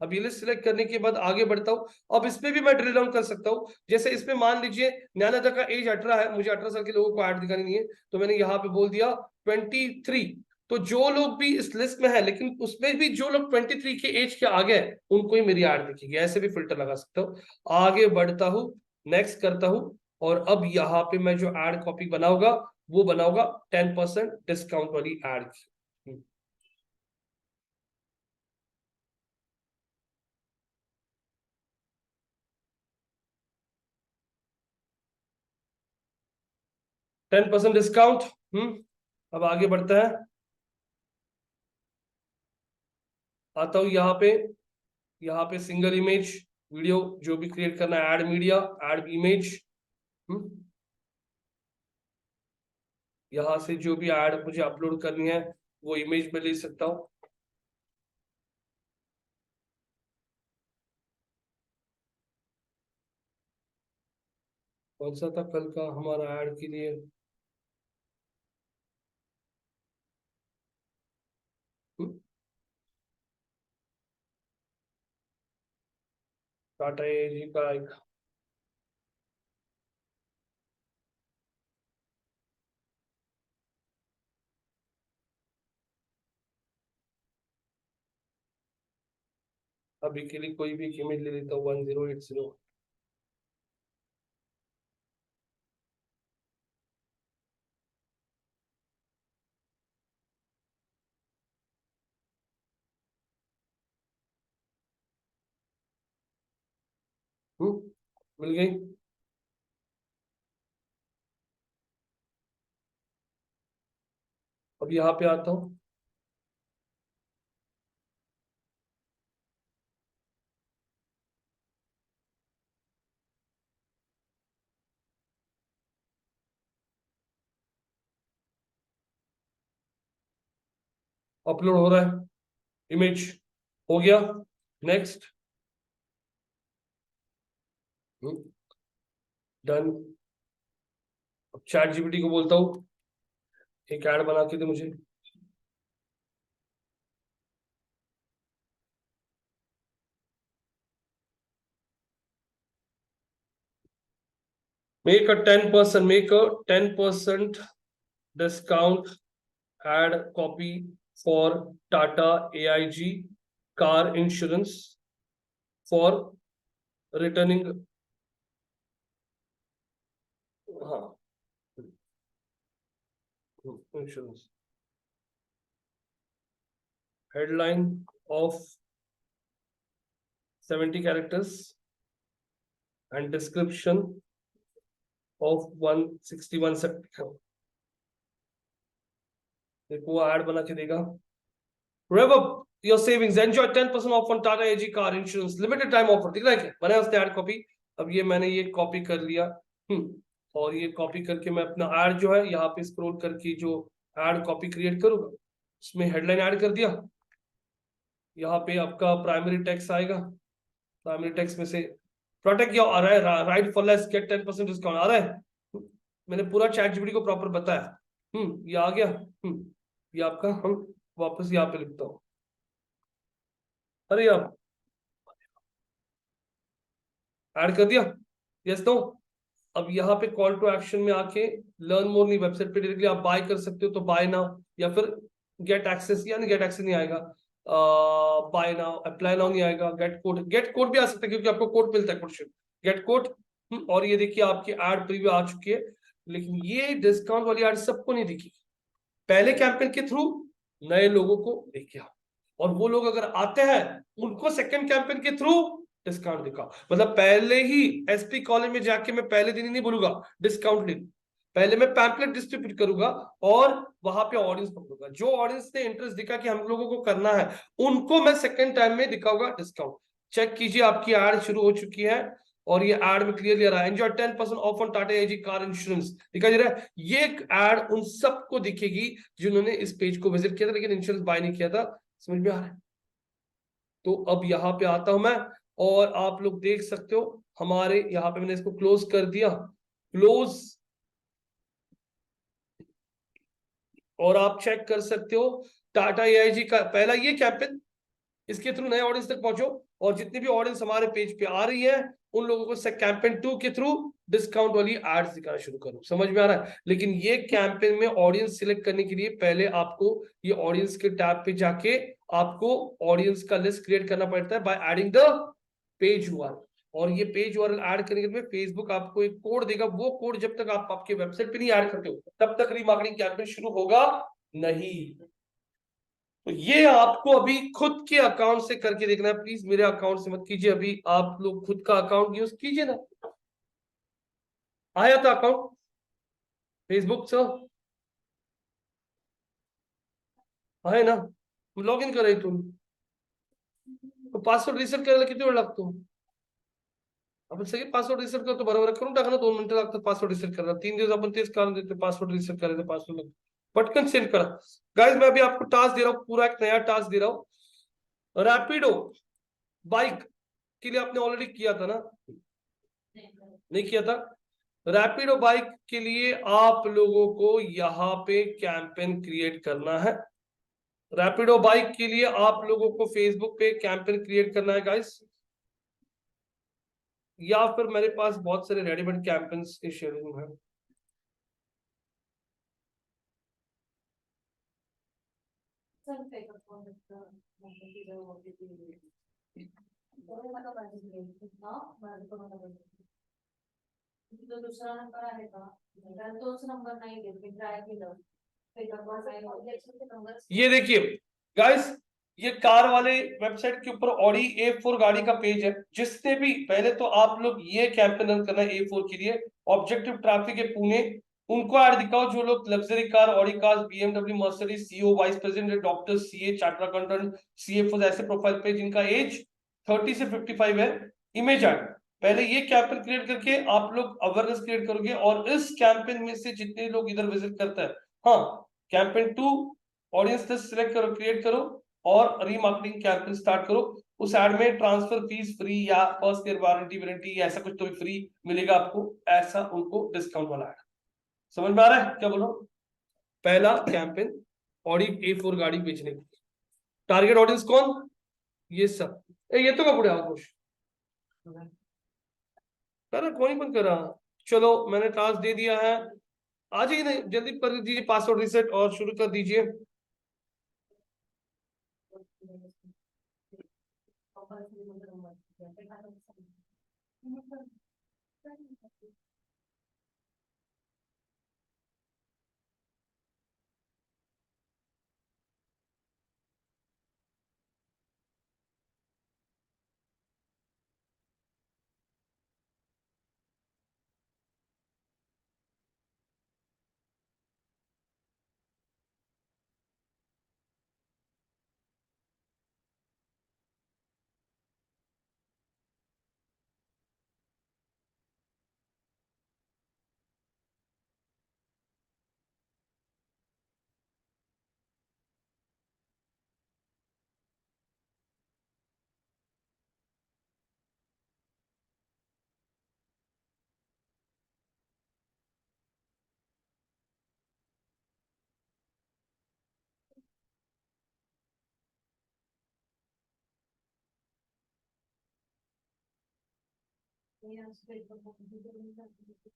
अब ये लिस्ट सिलेक्ट करने के बाद आगे बढ़ता हूँ। अब इसमें भी मैं ड्रिल डाउन कर सकता हूँ। जैसे इसमें मान लीजिए ज्ञानदा का एज 18 है, मुझे 18 साल के लोगों को ऐड दिखानी नहीं है, तो मैंने यहाँ पे बोल दिया 23। तो जो लोग भी इस लिस्ट में है, लेकिन उसमें भी जो लोग 23 के एज के आगे हैं, उनको ही मेरी ऐड दिखेगी। ऐसे भी फिल्टर लगा सकता हूँ। आगे बढ़ता हूँ, नेक्स्ट करता हूँ, और अब यहाँ पे मैं जो ऐड कॉपी बनाऊंगा वो बनाऊंगा 10% डिस्काउंट वाली एड की। 10% डिस्काउंट। अब आगे बढ़ता है, आता हूं यहाँ पे सिंगल इमेज वीडियो जो भी क्रिएट करना है, ऐड मीडिया, ऐड इमेज। यहां से जो भी ऐड मुझे अपलोड करनी है वो इमेज में ले सकता हूं। कौन सा था कल का हमारा ऐड के लिए? टाटा एजी का एक, अभी के लिए कोई भी इमेज ले लेता हूँ 1080। मिल गई। अब यहाँ पे आता हूँ, अपलोड हो रहा है, इमेज हो गया। Next, done. अब चैट जीपीटी को बोलता हूँ एक ऐड बना के दे मुझे। make a 10% discount ad copy for Tata AIG car insurance for returning, हाँ, insurance, headline of 70 characters and description of 161 sector. देखो वो ऐड बना के देगा। Rev up your savings, enjoy 10% off on Tata AG car insurance, limited time offer। दिख रहा है क्या? बनाया उसने ऐड कॉपी। अब ये मैंने ये कॉपी कर लिया, और ये कॉपी करके मैं अपना ऐड जो है यहाँ पे स्क्रॉल करके जो ऐड कॉपी क्रिएट करूंगा उसमें हेडलाइन ऐड कर दिया। यहाँ पे आपका प्राइमरी टेक्स्ट आएगा, प्राइमरी टेक्स्ट में से प्रोटेक्ट योर आ रहा है, right for less get 10% discount आ रहा है। मैंने पूरा चैट जीपीटी को प्रॉपर बताया। ये आ गया। ये आपका, हम वापस यहाँ पे लिखता हूँ। अरे आप ऐड कर दिया, यस नो। अब यहाँ पे कॉल टू एक्शन में आके लर्न मोर नहीं, वेबसाइट पे डायरेक्टली आप बाय कर सकते हो, तो बाय नाउ, या फिर गेट एक्सेस, यानी गेट एक्सेस नहीं आएगा, बाय नाउ, अप्लाई नाउ नहीं आएगा, गेट कोड भी आ सकता है क्योंकि आपको कोड मिलता है, कोड गेट कोड। और ये देखिए आपकी एड प्रीव्यू आ चुकी है, लेकिन ये डिस्काउंट वाली एड सबको नहीं दिखी। पहले कैंपेन के थ्रू नए लोगों को देखिए, और वो लोग अगर आते हैं उनको सेकंड कैंपेन के थ्रू डिस्काउंट दिखाओ। मतलब पहले ही एसपी कॉलेज में जाके मैं पहले दिन ही नहीं बोलूंगा डिस्काउंट ले, पहले मैं पैम्पलेट डिस्ट्रीब्यूट करूंगा और वहां पे ऑडियंस पकड़ूंगा। जो ऑडियंस ने इंटरेस्ट दिखा कि हम लोगों को करना है, उनको मैं सेकंड टाइम में दिखाऊंगा डिस्काउंट। चेक कीजिए, आपकी एड शुरू हो चुकी है और ये एड में क्लियरली आ रहा है, enjoy 10% of on Tata AG car insurance, दिखाई दे रहा है। ये एड उन सबको दिखेगी जिन्होंने इस पेज को विजिट किया था लेकिन इंश्योरेंस बाय नहीं किया था। समझ में आ रहा है? तो अब यहाँ पे आता हूं मैं और आप लोग देख सकते हो हमारे यहाँ पे मैंने इसको क्लोज कर दिया, क्लोज, और आप चेक कर सकते हो टाटा एआईजी का पहला ये कैंपेन, इसके थ्रू नए ऑडियंस तक पहुंचो और जितनी भी ऑडियंस हमारे पेज पे आ रही है उन लोगों को कैंपेन 2 के थ्रू डिस्काउंट वाली एड्स दिखाना शुरू करो। समझ में आ रहा है? लेकिन ये कैंपेन में ऑडियंस सिलेक्ट करने के लिए पहले आपको ये ऑडियंस के टैब पे जाके आपको ऑडियंस का लिस्ट क्रिएट करना पड़ता है by adding the page URL. और ये पेज यूआरएल ऐड करने के लिए फेसबुक आपको एक कोड देगा, वो कोड जब तक आप आपके वेबसाइट पे नहीं ऐड करते हो तब तक रीमार्केटिंग कैंपेन शुरू होगा नहीं। तो ये आपको अभी खुद के अकाउंट से करके देखना है, प्लीज मेरे अकाउंट से मत कीजिए, अभी आप लोग खुद का अकाउंट यूज कीजिए ना। आया था अकाउंट फेसबुक से, है ना? लॉग इन कर रही तुम तो पासवर्ड रिसेट करायला किती वेळ लागतो? आपण सगळे पासवर्ड रिसेट करतो, बरोबर करून टाका ना, 2 मिनिटं लागतात पासवर्ड रिसेट करायला, 3 दिवस आपण तेच कारण देतो, पासवर्ड रिसेट करायचं, पासवर्ड पटकन सेंड करा। गाइस मैं अभी आपको टास्क दे रहा हूँ, पूरा एक नया टास्क दे रहा हूँ। रैपिडो बाइक के लिए आपने ऑलरेडी किया था ना? नहीं किया था? रैपिडो बाइक के लिए आप लोगों को यहाँ पे कैंपेन क्रिएट करना है। रैपिडो बाइक के लिए आप लोगों को फेसबुक पे कैंपेन क्रिएट करना है गाइस, या फिर मेरे पास बहुत सारे रेडीमेड कैंपेन्स के शेड्यूल है। दूसरा नंबर आहे का? तोच नंबर नाही देत, मी ट्राय केलं, ये देखिए गाइस, ये कार वाले वेबसाइट के ऊपर ऑडी A4 गाड़ी का पेज है। जिसने भी पहले तो आप लोग ये कैंपेन रन करना है A4 के लिए, ऑब्जेक्टिव ट्रैफिक है पुणे, उनको ऐड दिखाओ जो लोग luxury car, Audi cars, BMW, Mercedes, CEO, vice president, doctor, CA, chartered accountant, CFO, ऐसे प्रोफाइल पे जिनका एज 30 से 55 है, इमेज ऐड। पहले ये कैंपेन क्रिएट करके आप लोग अवेयरनेस क्रिएट करोगे और इस कैंपेन में से जितने लोग इधर विजिट करते हैं, हाँ, कैंपेन 2 ऑडियंस लिस्ट सिलेक्ट करो, क्रिएट करो और रीमार्केटिंग कैंपेन स्टार्ट करो। उस एड में ट्रांसफर फीस फ्री या फर्स्ट ईयर वारंटी वारंटी ऐसा कुछ तो भी फ्री मिलेगा आपको, ऐसा उनको डिस्काउंट वाला एड। समझ में आ रहा है क्या बोलो? पहला कैंपेन ऑडी A4 गाड़ी बेचने की, टारगेट ऑडियंस कौन? ये सब। ये तो कपड़े आगोश करा, कौन बंद करा? चलो मैंने टास्क दे दिया है, आ जाइए नहीं जल्दी कर दीजिए पासवर्ड रिसेट और शुरू कर दीजिए।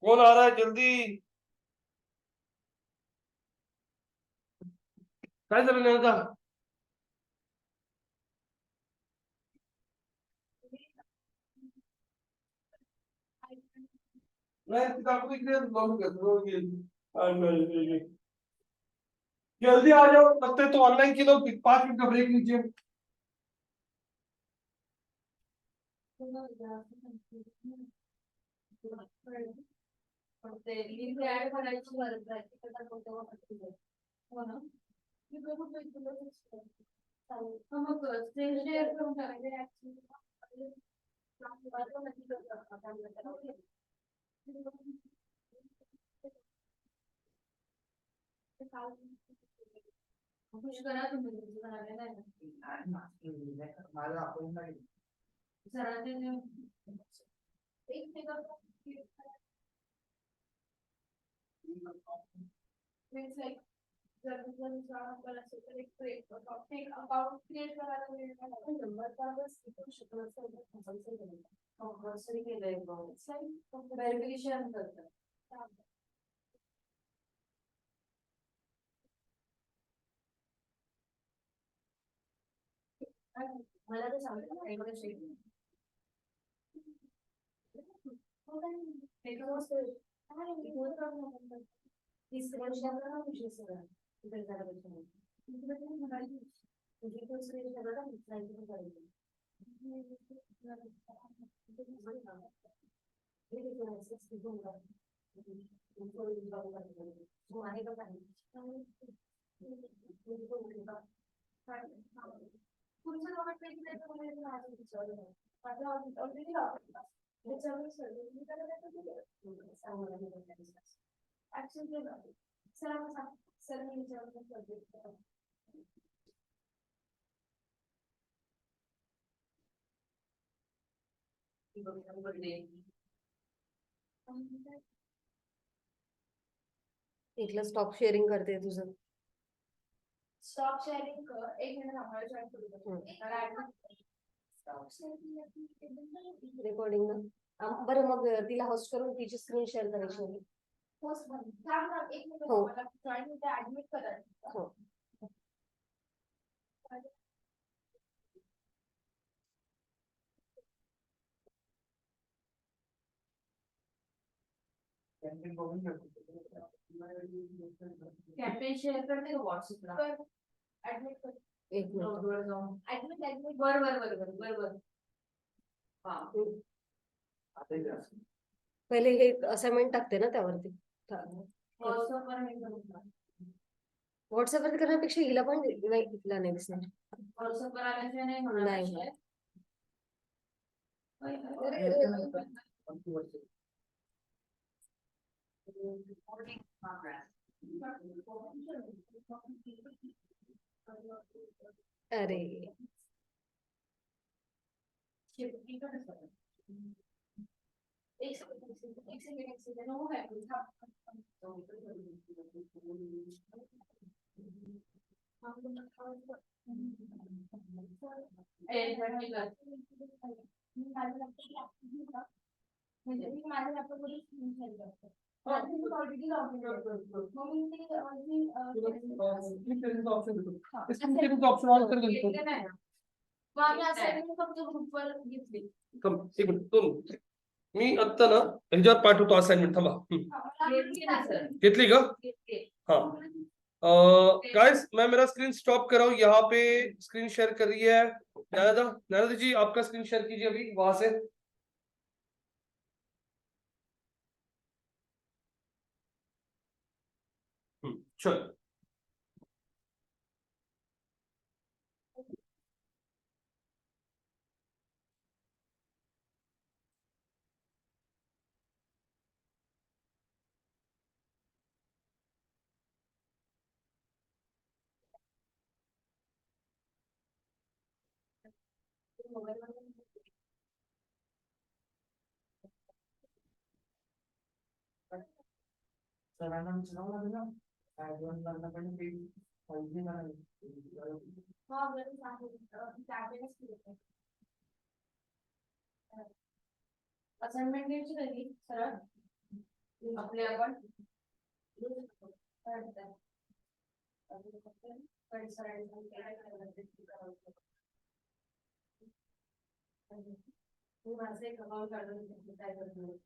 कौन आ रहा है जल्दी? काय झालं नेमका? नहीं किताब इकडे लॉन्ग कर दो ये। जल्दी आ जाओ, लगता है तो ऑनलाइन के लोग 5 मिनट का ब्रेक लीजिए। पण ते लिंक ऍड करायची गरज आहे त्याचा फोटो हो ना मग स्क्रीन शेअर करून टाकायचे खुश करा तुम्ही सरांचे एक जर अकाउंट क्रिएट करायला कंपल्सरी केलंय व्हेरिफिकेशन करतात मला तर सांगतो इथलं स्टॉप शेअरिंग करते तुझं स्टॉप शेअरिंग एक मिनिट रेकॉर्डिंग बरं मग तिला होस्ट करून तिची स्क्रीन शेअर करायची आहे. एक मिनिट हो. मला जॉईन ऍडमिट करायचं हो कॅम्पेन शेअर करते का व्हॉट्सअपला ऍडमिट कर एक मिनिट वर जाऊन ऍडमिट बर हा पहिले हे असाइनमेंट टाकते ना त्यावरती व्हॉट्सअपवर नाही करत व्हॉट्सअपवरती करण्यापेक्षा हिला पण नाही हिला नाही दिसणार व्हॉट्सअपवर आल्याशिवाय नाही होणार नाही. विषय. अरे एक सेकंड हो काय म्हणजे मी माझ्या लॅपटॉपवर स्क्रीन शेअर करते ऑलरेडी लॉगिन ऑप्शन ऑन कर देतो. मग आम्ही असाइनमेंट फक्त ग्रुपवर घेतली थांब, एक मिनिट, 2 मिनिट. मी आता ना ह्याच्यावर पाठवतो असाइनमेंट थांबा. घेतली का? हाँ गाइस मैं मेरा स्क्रीन स्टॉप कर रहा हूँ यहाँ पे स्क्रीन शेयर कर रही है नारदा जी आपका स्क्रीन शेयर कीजिए अभी वहां से चलो असाइनमेंट द्यायची कधी सरळ आपले आपण माझं एक अकाउंट काढून काय करतो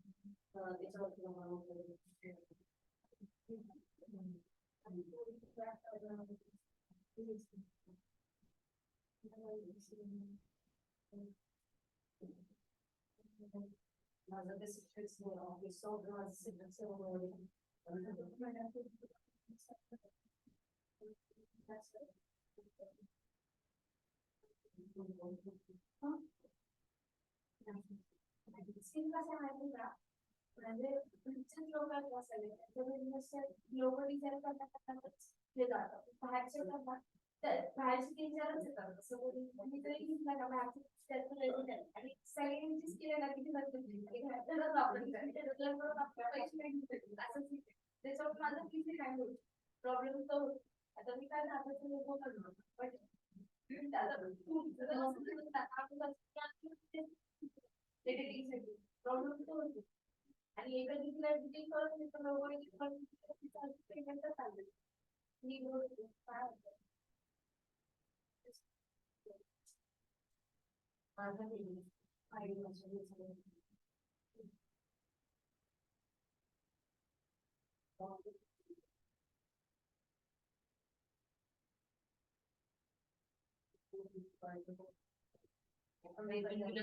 माझं ते सिक्रेट्स ऑफिस माझं सिक्रेट्स स्किल कसं माहिती का म्हणजे लोक लोक विचार करतातच हे जातं बाहेरचे करतात बाहेरचे विचारच येतात असं कोणी तरी घेतला का बाहेरचे त्याचं वेगळं आणि सगळ्यांची स्किल आहे ना किती घरात वापरली त्याच्यावर माझं किती काय होईल प्रॉब्लेम तर होतो आता मी काय दाखवायचं लोक करणार बट प्रॉब्लेम तर होतो आणि एका दिवशीला एडिटिंग करून पेमेंट चालू काय माझा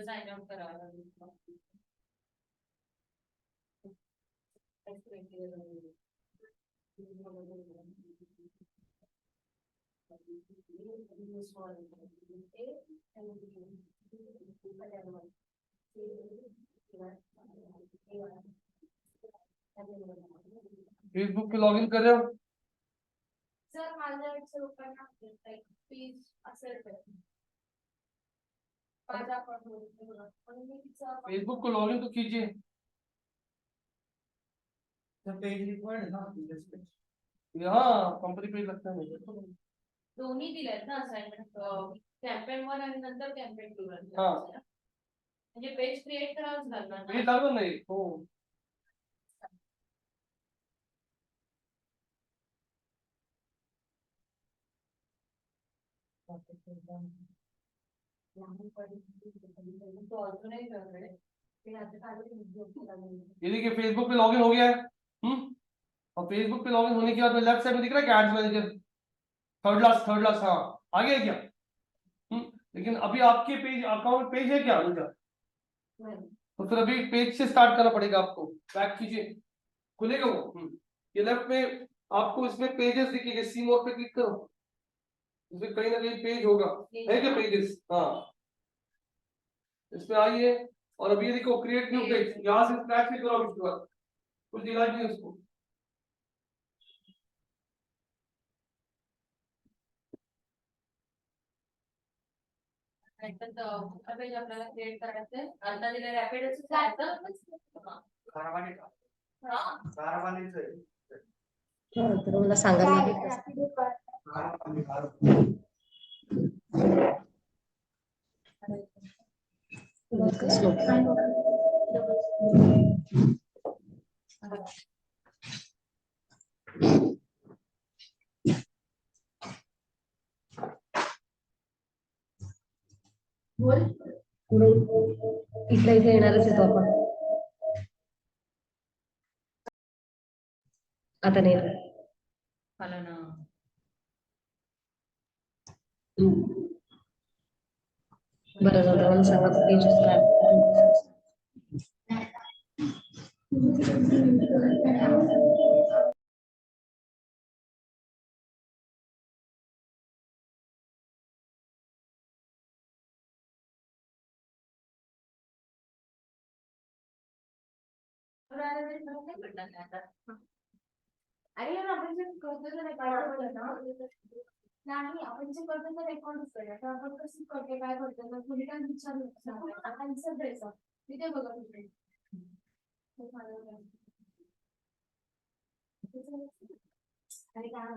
साइन आउट करावा फेसबुक पे लॉगिन कर रहे हो? सर माझ्या लोकांना प्लीज असेल तर माझा फेसबुक को लॉगिन तो कीजिए। पेज रिक्वायर्ड है ना यहाँ कंपनी पेज लगता है मुझे। दोन्ही दिलेत ना असाइनमेंट कॅम्पेन 1 आणि नंतर कॅम्पेन 2 हा. म्हणजे पेज क्रिएट करावंच लागणार पेज ना लागणार नाही हो तो अजूनही वेगळे ये देखिए फेसबुक पे लॉगिन हो गया है। और फेसबुक पे लॉगिन होने के बाद में लेफ्ट साइड में दिख रहा है क्या एड्स मैनेजर थर्ड क्लास हाँ आ गया क्या? लेकिन अभी आपके पेज अकाउंट पेज है क्या अनुजा? तो फिर अभी पेज से स्टार्ट करना पड़ेगा आपको। बैक कीजिए खुलेगा वो। ये लेफ्ट में आपको इसमें पेजेस दिखेंगे सी मोड पे क्लिक करो इसमें कहीं ना कहीं पेज होगा है क्या पेजेस? हाँ इसमें आइए और अभी ये देखो क्रिएट न्यू पेज यहाँ से स्क्रैच पे करो इसके बाद कुछ इलाज नहीं उसको। पेज आपल्याला क्रिएट करायचंय आता दिले रॅपिडच जायचं तर मला सांगायला लागेल इथल्या इथे येणारच येतो आपण आता नाही मला ना बरं जाऊ मला सांगा पेजेस काय अरे आपण जे करतो ते रेकॉर्ड नाही आपण जे करतो ते रेकॉर्डच करायचं आपण कसं करतो काय करतो तर कुणी काय विचारलं आन्सर द्यायचा तिथे बघा तिथे आणि काय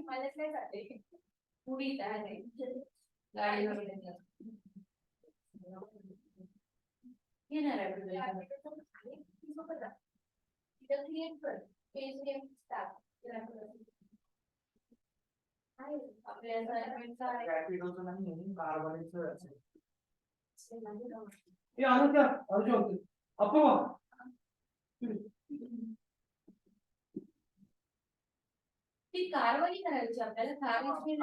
माझ्याकडे जाते पुढी काय गाडी येणार क्रिएट कर पेज नेम स्टार्ट आपल्या ये आना क्या अर्जुन आपको ती कारवाई करायची आपल्याला कारवाई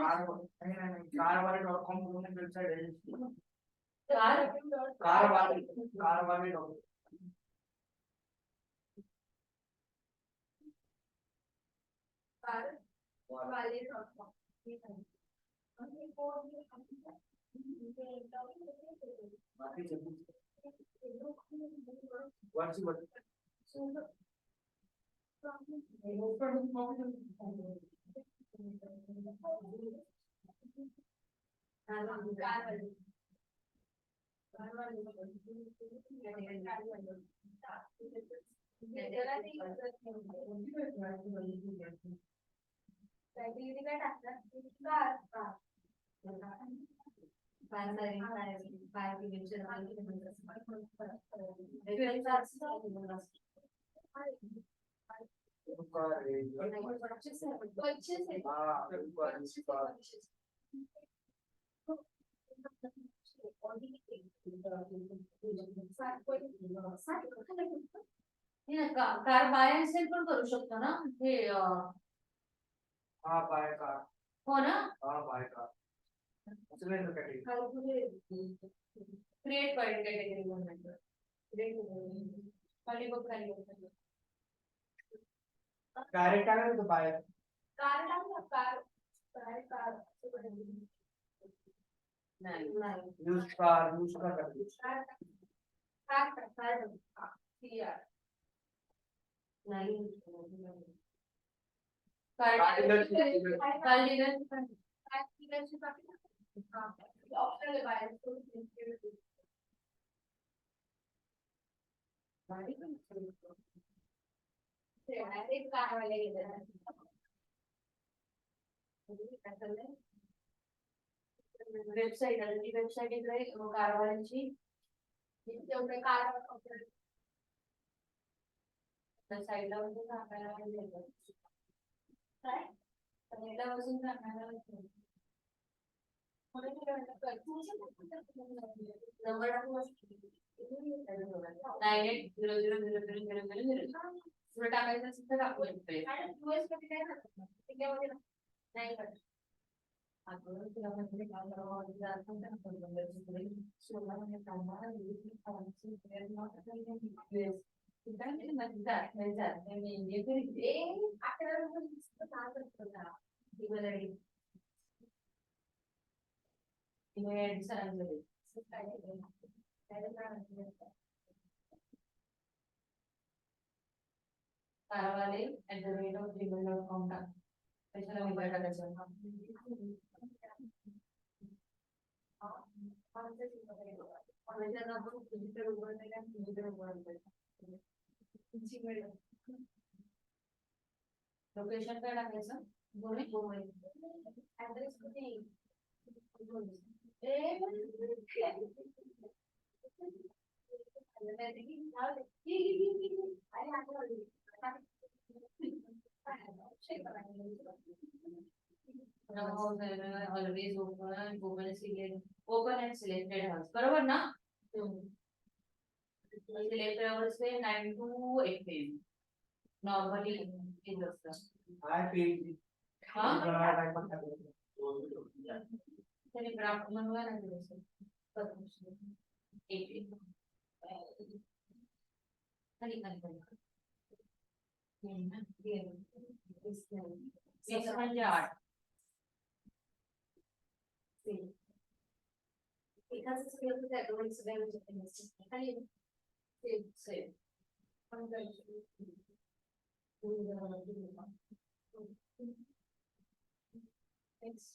कारवाले.com म्हणून वेबसाईट आहे. कार कारवाले.com. वरची वर. कार बाय अँड सेल पण करू शकतो ना हे हा बाय कार. हो ना हा बाय कार. असं क्रिएट कॅटेगरी म्हणून खाली बघ खाली डायरेक्ट काय होतं बाय. कार नाही यूज कार करते. वेबसाईट आहे कारवाल्यांची तेवढे कार साईडला काय बसून नंबर 98000000 टाकायचं असेल तर टाकू शकतोय नाही करत कारवाले@gmail.com टाक त्याच्याला मोबाईल टाकायचा लोकेशन काय टाकायचं ऍड्रेस कुठे always open and selected house बरोबर ना selected hours से 9 to 8 PM नॉर्मली इज असतं हाय पेज. हां टाइम पण त्याने ग्राफ बनवा ना दिवस एक खाली म्हणजे 8 एकाच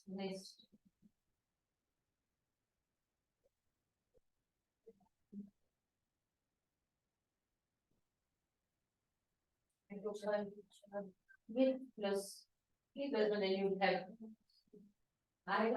नेक्स्ट with plus मध्ये you have आहे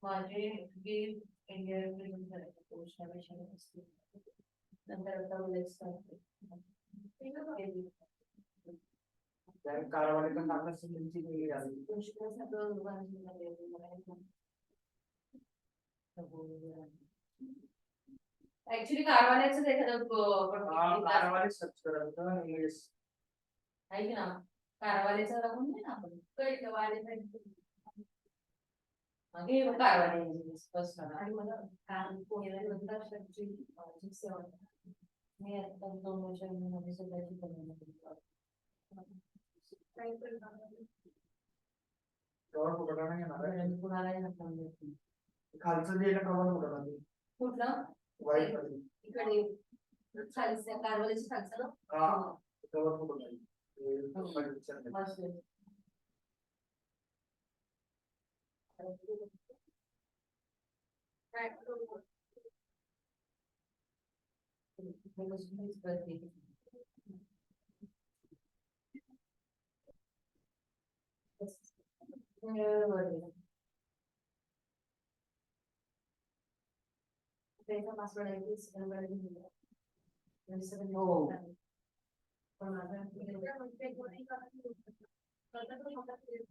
माझे गिर इंडिया पोस्ट नंतर आता उल्लेख करते. कारवाले पण आपल्या सिमेंटची वेगळी आली. ऍक्च्युली कारवाल्याच कारवाले सर्च करायचं इंग्लिश. ऐक ना, कारवाल्याचं राहून नाही ना आपण मागे कारवाले आणि मला काम पुण्याला मी आता 2 वर्षांमध्ये सगळ्याची कवर कुठं नाही येणार आहे. कुणाला खालचं जे कवर कुठं नाही. कुठलं वाईट मध्ये. इकडे खालच्या कारवाल्याच्या खालचं ना. हा कवर कुठं नाही. विचार नाही. मस्त. त्याचा पासवर्ड आहे की हो.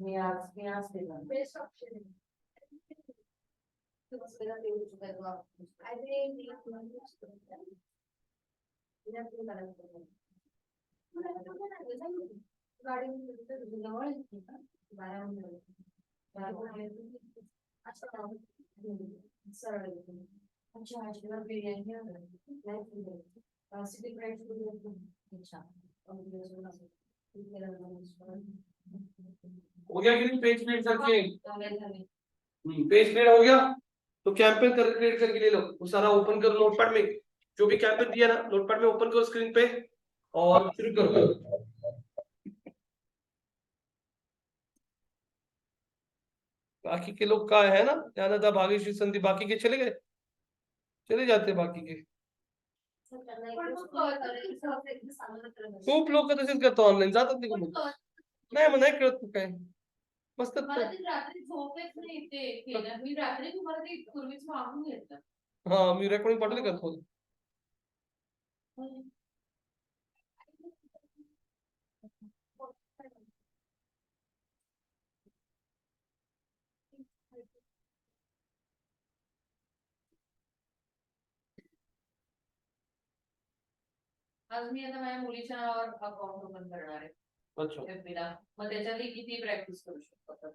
मी आज केला. बेस्ट ऑप्शन आहे. हो गया कि नहीं पेज क्रिएट करके? पेज क्रिएट हो गया तो कैंपेन कर क्रिएट करके ले लो, वो सारा ओपन करो नोटपैड में, जो भी कैंपेन दिया ना नोटपैड में ओपन करो स्क्रीन पे और शुरू करो. बाकी के लोग का है ना, ज्ञानदा भाग्यश्री संदीप, बाकी के चले गए, चले जाते बाकी के. खूप लोक तसेच करतो ऑनलाईन, जातात निघून. नाही मग नाही कळत काय मस्त. मला ते रात्री झोप येत नाही ते केलं मी रात्री तुम्हाला ते पूर्वीच मागून घेतलं. हा मी रेकॉर्डिंग पाठवले का थोडं. आज मी आता माझ्या मुलीच्या नावावर अकाउंट ओपन करणार आहे. अच्छा FB ला. मग त्याच्यातही किती प्रॅक्टिस करू शकतो आपण.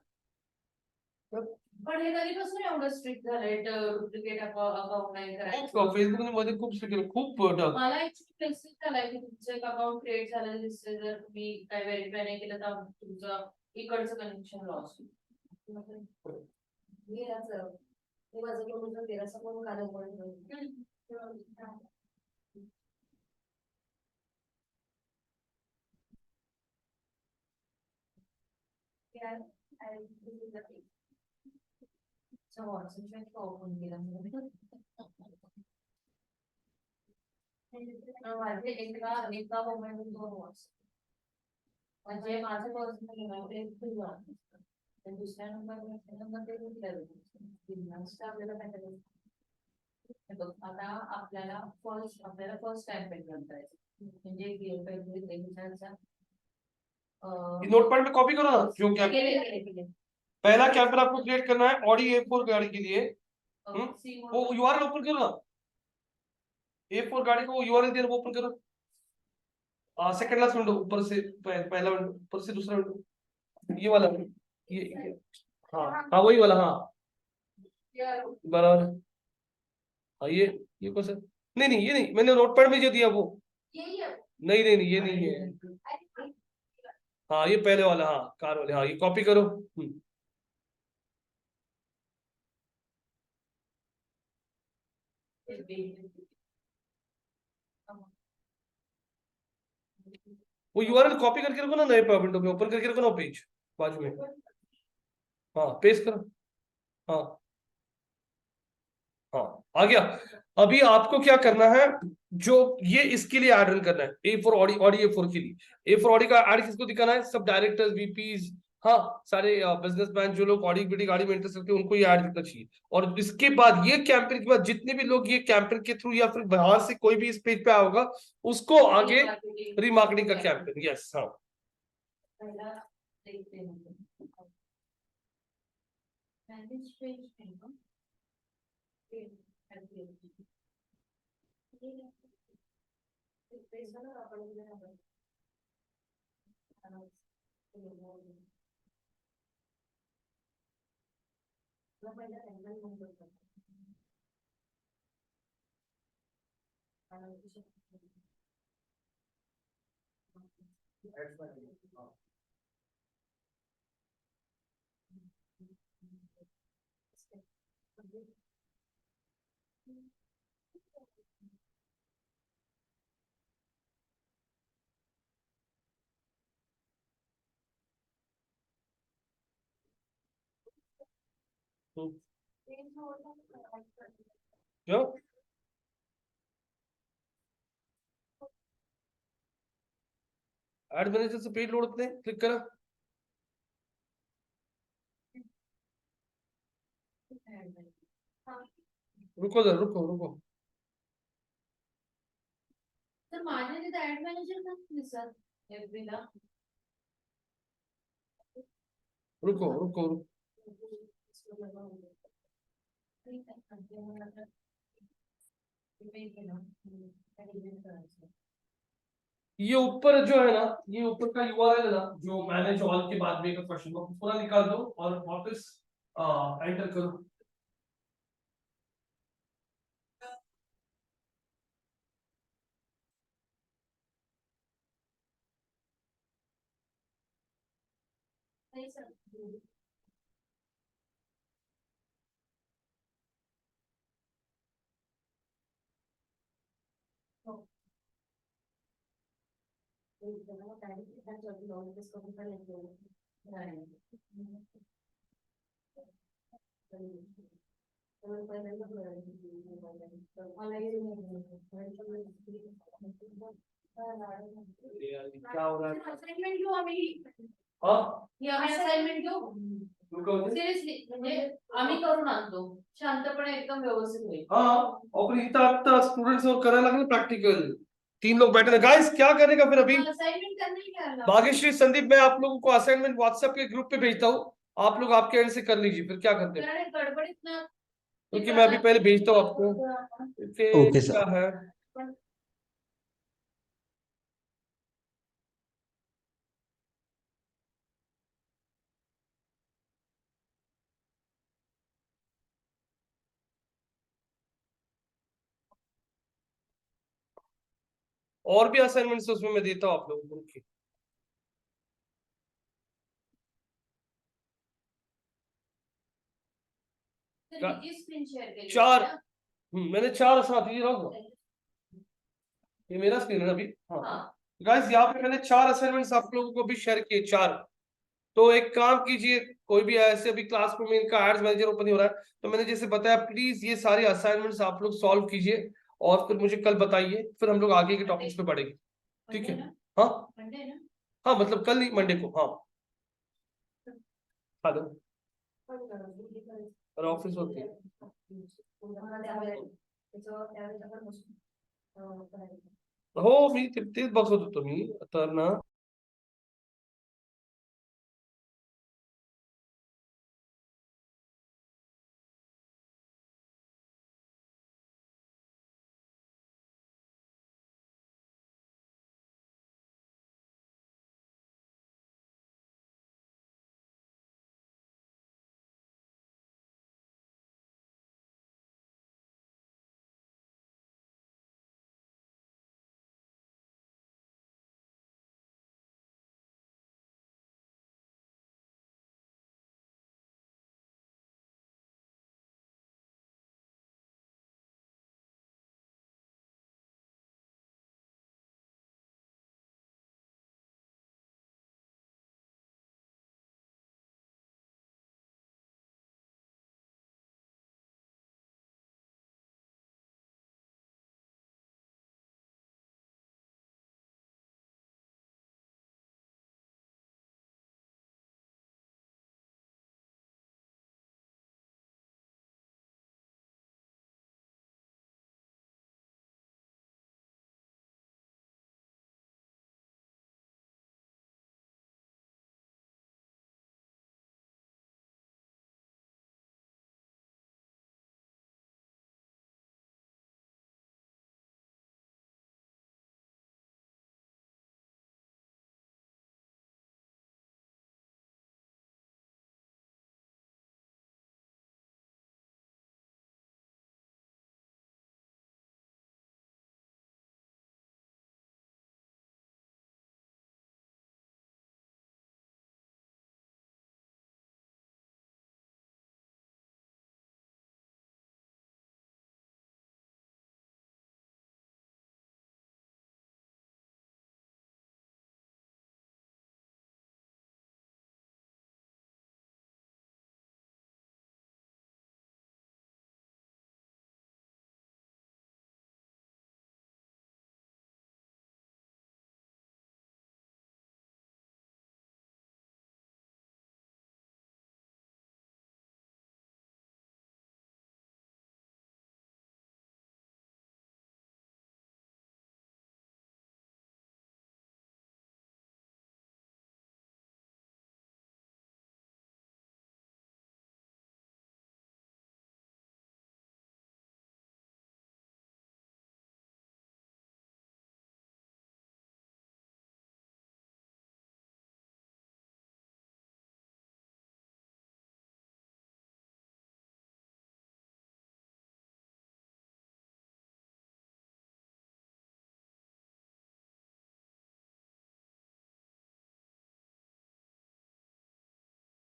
पण हे कधीपासून एवढं स्ट्रिक्ट झालंय डुप्लिकेट अकाउंट नाही करायचं. फेसबुक मध्ये खूप स्ट्रिक्ट, खूप मला ऍक्च्युली मेसेज झालाय की तुमचं एक अकाउंट क्रिएट झालेलं दिसतंय, जर तुम्ही काय व्हेरीफाय नाही केलं तर तुमचं इकडचं कनेक्शन लॉस होईल. ओपन केलं माझे एका मोबाईल 2 व्हॉट्सअप म्हणजे माझं पर्सनल दुसऱ्या नंबर ते आपल्याला आता आपल्याला फर्स्ट टाइम पेमेंट करायचं म्हणजे नोटपैड में कॉपी करो ना जो क्या केले पहला कैंपेन आपको क्रिएट करना है ऑडी A4 गाड़ी के लिए. वो URL ओपन करो ना, A4 गाड़ी को URL दे ओपन करो. सेकंड लास्ट विंडो ऊपर से पहला विंडो ऊपर से दूसरा विंडो, ये वाला ये हाँ वही वाला. हाँ बराबर. हाँ ये कौन सा, नहीं ये नहीं, मैंने नोटपैड में जो दिया वो नहीं ये नहीं है. हाँ ये पहले वाला, हाँ कार वाले, हाँ ये कॉपी करो. वो URL कॉपी करके रखो ना, नए विंडो में ओपन करके रखो ना पेज बाजू में. हाँ पेस्ट करो. हाँ आ गया. अभी आपको क्या करना है, जो ये इसके लिए ऐड रन करना है, A for Audi, Audi A4 के लिए, ए फॉर ऑडी का ऐड किसको दिखाना है, सब डायरेक्टर्स, VPs, हाँ सारे बिजनेसमैन जो लोग ऑडी बीडी गाड़ी में इंटरेस्ट रखते हैं उनको ये ऐड दिखना चाहिए। और इसके बाद ये कैंपेन के बाद जितने भी लोग ये कैंपेन के थ्रू या फिर बाहर से कोई भी इस पेज पे आया होगा उसको आगे रीमार्केटिंग का कैंपेन, यस हाँ। पहला देखते हैं मैनेज पेज में ना क्यों एड मैनेजर से पेज लोड अपने क्लिक करा, रुको जरा, रुको रुको, तर माझ्या तिथे ऍड मॅनेजर का दिसत FB ला रुको रुको रुको। ये ऊपर जो है ना, ये ऊपर का URL है ना जो मैनेज ऑल के बाद में का क्वेश्चन को पूरा निकाल दो और वापस एंटर करो। नहीं सर क्या हो रहा है? असाइनमेंट घेऊ आम्ही हाँ ही आम्ही असाइनमेंट घेऊ रुको जरा। सिरियसली म्हणजे आम्ही करून आणतो शांतपणे एकदम व्यवस्थित होईल हाँ और इतना आता स्टूडेंट्स और करने लगे प्रैक्टिकल, 3 लोग बैठे थे गाइस, क्या करेगा फिर अभी? असाइनमेंट करने ही क्या भाग्यश्री, संदीप, मैं आप लोगों को असाइनमेंट व्हाट्सएप के ग्रुप पे भेजता हूँ, आप लोग आपके एंड से कर लीजिए, फिर क्या करते हैं, कारण गडबडीत ना क्योंकि मैं अभी पहले भेजता हूँ आपको। Okay sir. क्या है और भी असाइनमेंट्स उसमें मैं देता हूँ आप लोगों को की। स्क्रीन शेअर केली चार मैंने 4 साथ ये रखो, ये मेरा स्क्रीन है अभी। हाँ हाँ गाइस यहाँ पे मैंने 4 असाइनमेंट्स आप लोगों को भी शेयर किए, 4। तो एक काम कीजिए, कोई भी ऐसे अभी क्लास में इनका एड्स मैनेजर ओपन नहीं हो रहा है, तो मैंने जैसे बताया प्लीज ये सारे असाइनमेंट्स आप लोग सॉल्व कीजिए और फिर मुझे कल बताइए, फिर हम लोग आगे के टॉपिक्स पे बढ़ेंगे, ठीक है? हाँ मंडे ना हाँ मतलब कल नहीं, मंडे को। हाँ हाँ और ऑफिस होती है। हो मी तेच बघत होतो मी तर ना